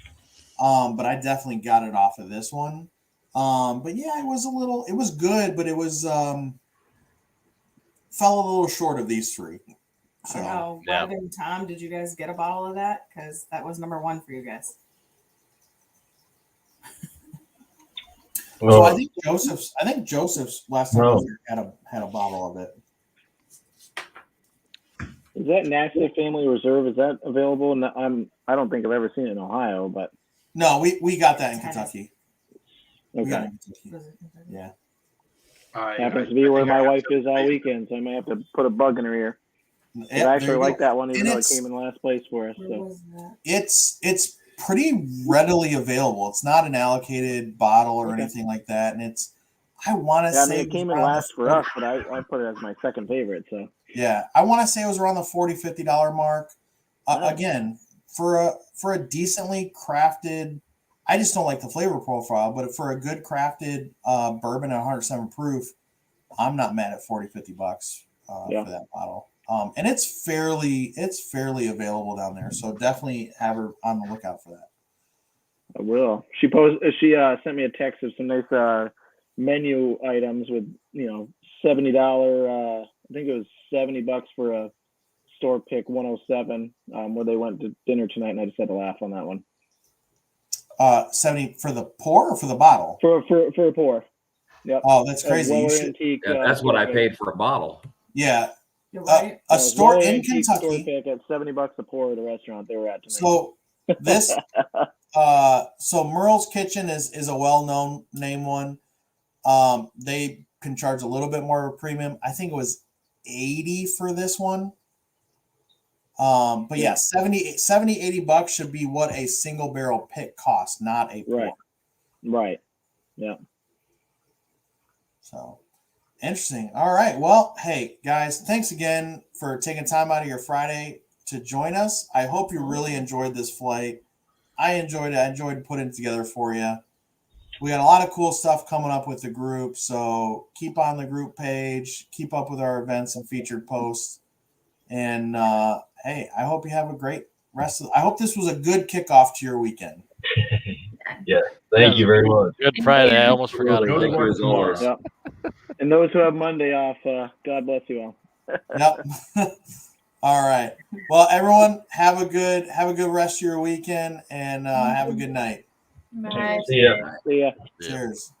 A: but I definitely got it off of this one. But yeah, it was good, but it was fell a little short of these three. So,
D: I don't know. Robin and Tom, did you guys get a bottle of that? Because that was number 1 for you guys.
A: So I think Joseph's last time I was here had a bottle of it.
F: Is that NASA Family Reserve? Is that available? I don't think I've ever seen it in Ohio, but
A: no, we got that in Kentucky. We got
F: Okay.
A: yeah.
F: Happens to be where my wife is all weekend, so I may have to put a bug in her ear.
A: Yep,
F: I actually
A: there you
F: like
A: go.
F: that one, even
A: And
F: though it came in last place for us. So
A: It's pretty readily available. It's not an allocated bottle or
F: Okay.
A: anything like that, and it's I want to
F: yeah, I
A: say
F: mean, it came in
A: around
F: last
A: the
F: for us, but I put it as my second favorite. So
A: yeah, I want to say it was around the $40-$50 mark.
F: Nice.
A: Again, for a decently crafted, I just don't like the flavor profile, but for a good crafted bourbon at 107 proof, I'm not mad at $40-$50
F: Yeah.
A: for that bottle. And it's fairly available down there, so definitely have her on the lookout for that.
F: I will. She sent me a text of some nice menu items with $70. I think it was $70 for a store pick 107 where they went to dinner tonight, and I just had to laugh on that one.
A: 70 for the pour or for the bottle?
F: For a pour. Yep.
A: Oh, that's crazy. You
F: Weller
A: should,
F: Antique.
E: Yeah, that's what I
F: store
E: paid
F: pick.
E: for a bottle.
A: yeah.
D: You're right.
A: A store
F: Weller
A: in
F: Antique store
A: Kentucky.
F: pick at $70 a pour at the restaurant they were at tonight.
A: So this so Merle's Kitchen is a well-known name one. They can charge a little bit more of a premium. I think it was $80 for this one. But yeah, $70, $80 should be what a single barrel pick costs, not a pour.
F: Right. Yeah.
A: So interesting. All right. Well, hey guys, thanks again for taking time out of your Friday to join us. I hope you really enjoyed this flight. I enjoyed it. I enjoyed putting it together for you. We got a lot of cool stuff coming up with the group, so keep on the group page, keep up with our events and featured posts. And hey, I hope you have a great rest of I hope this was a good kickoff to your weekend.
B: Yeah. Thank you very much.
H: Good Friday. I almost forgot
C: Go
H: about
C: to
H: it.
C: work tomorrow.
F: Yep. And those who have Monday off, God bless you all.
A: Yep. All right. Well, everyone, have a good rest of your weekend, and have a good night.
I: Bye.
B: See ya.
F: See ya.
A: Cheers.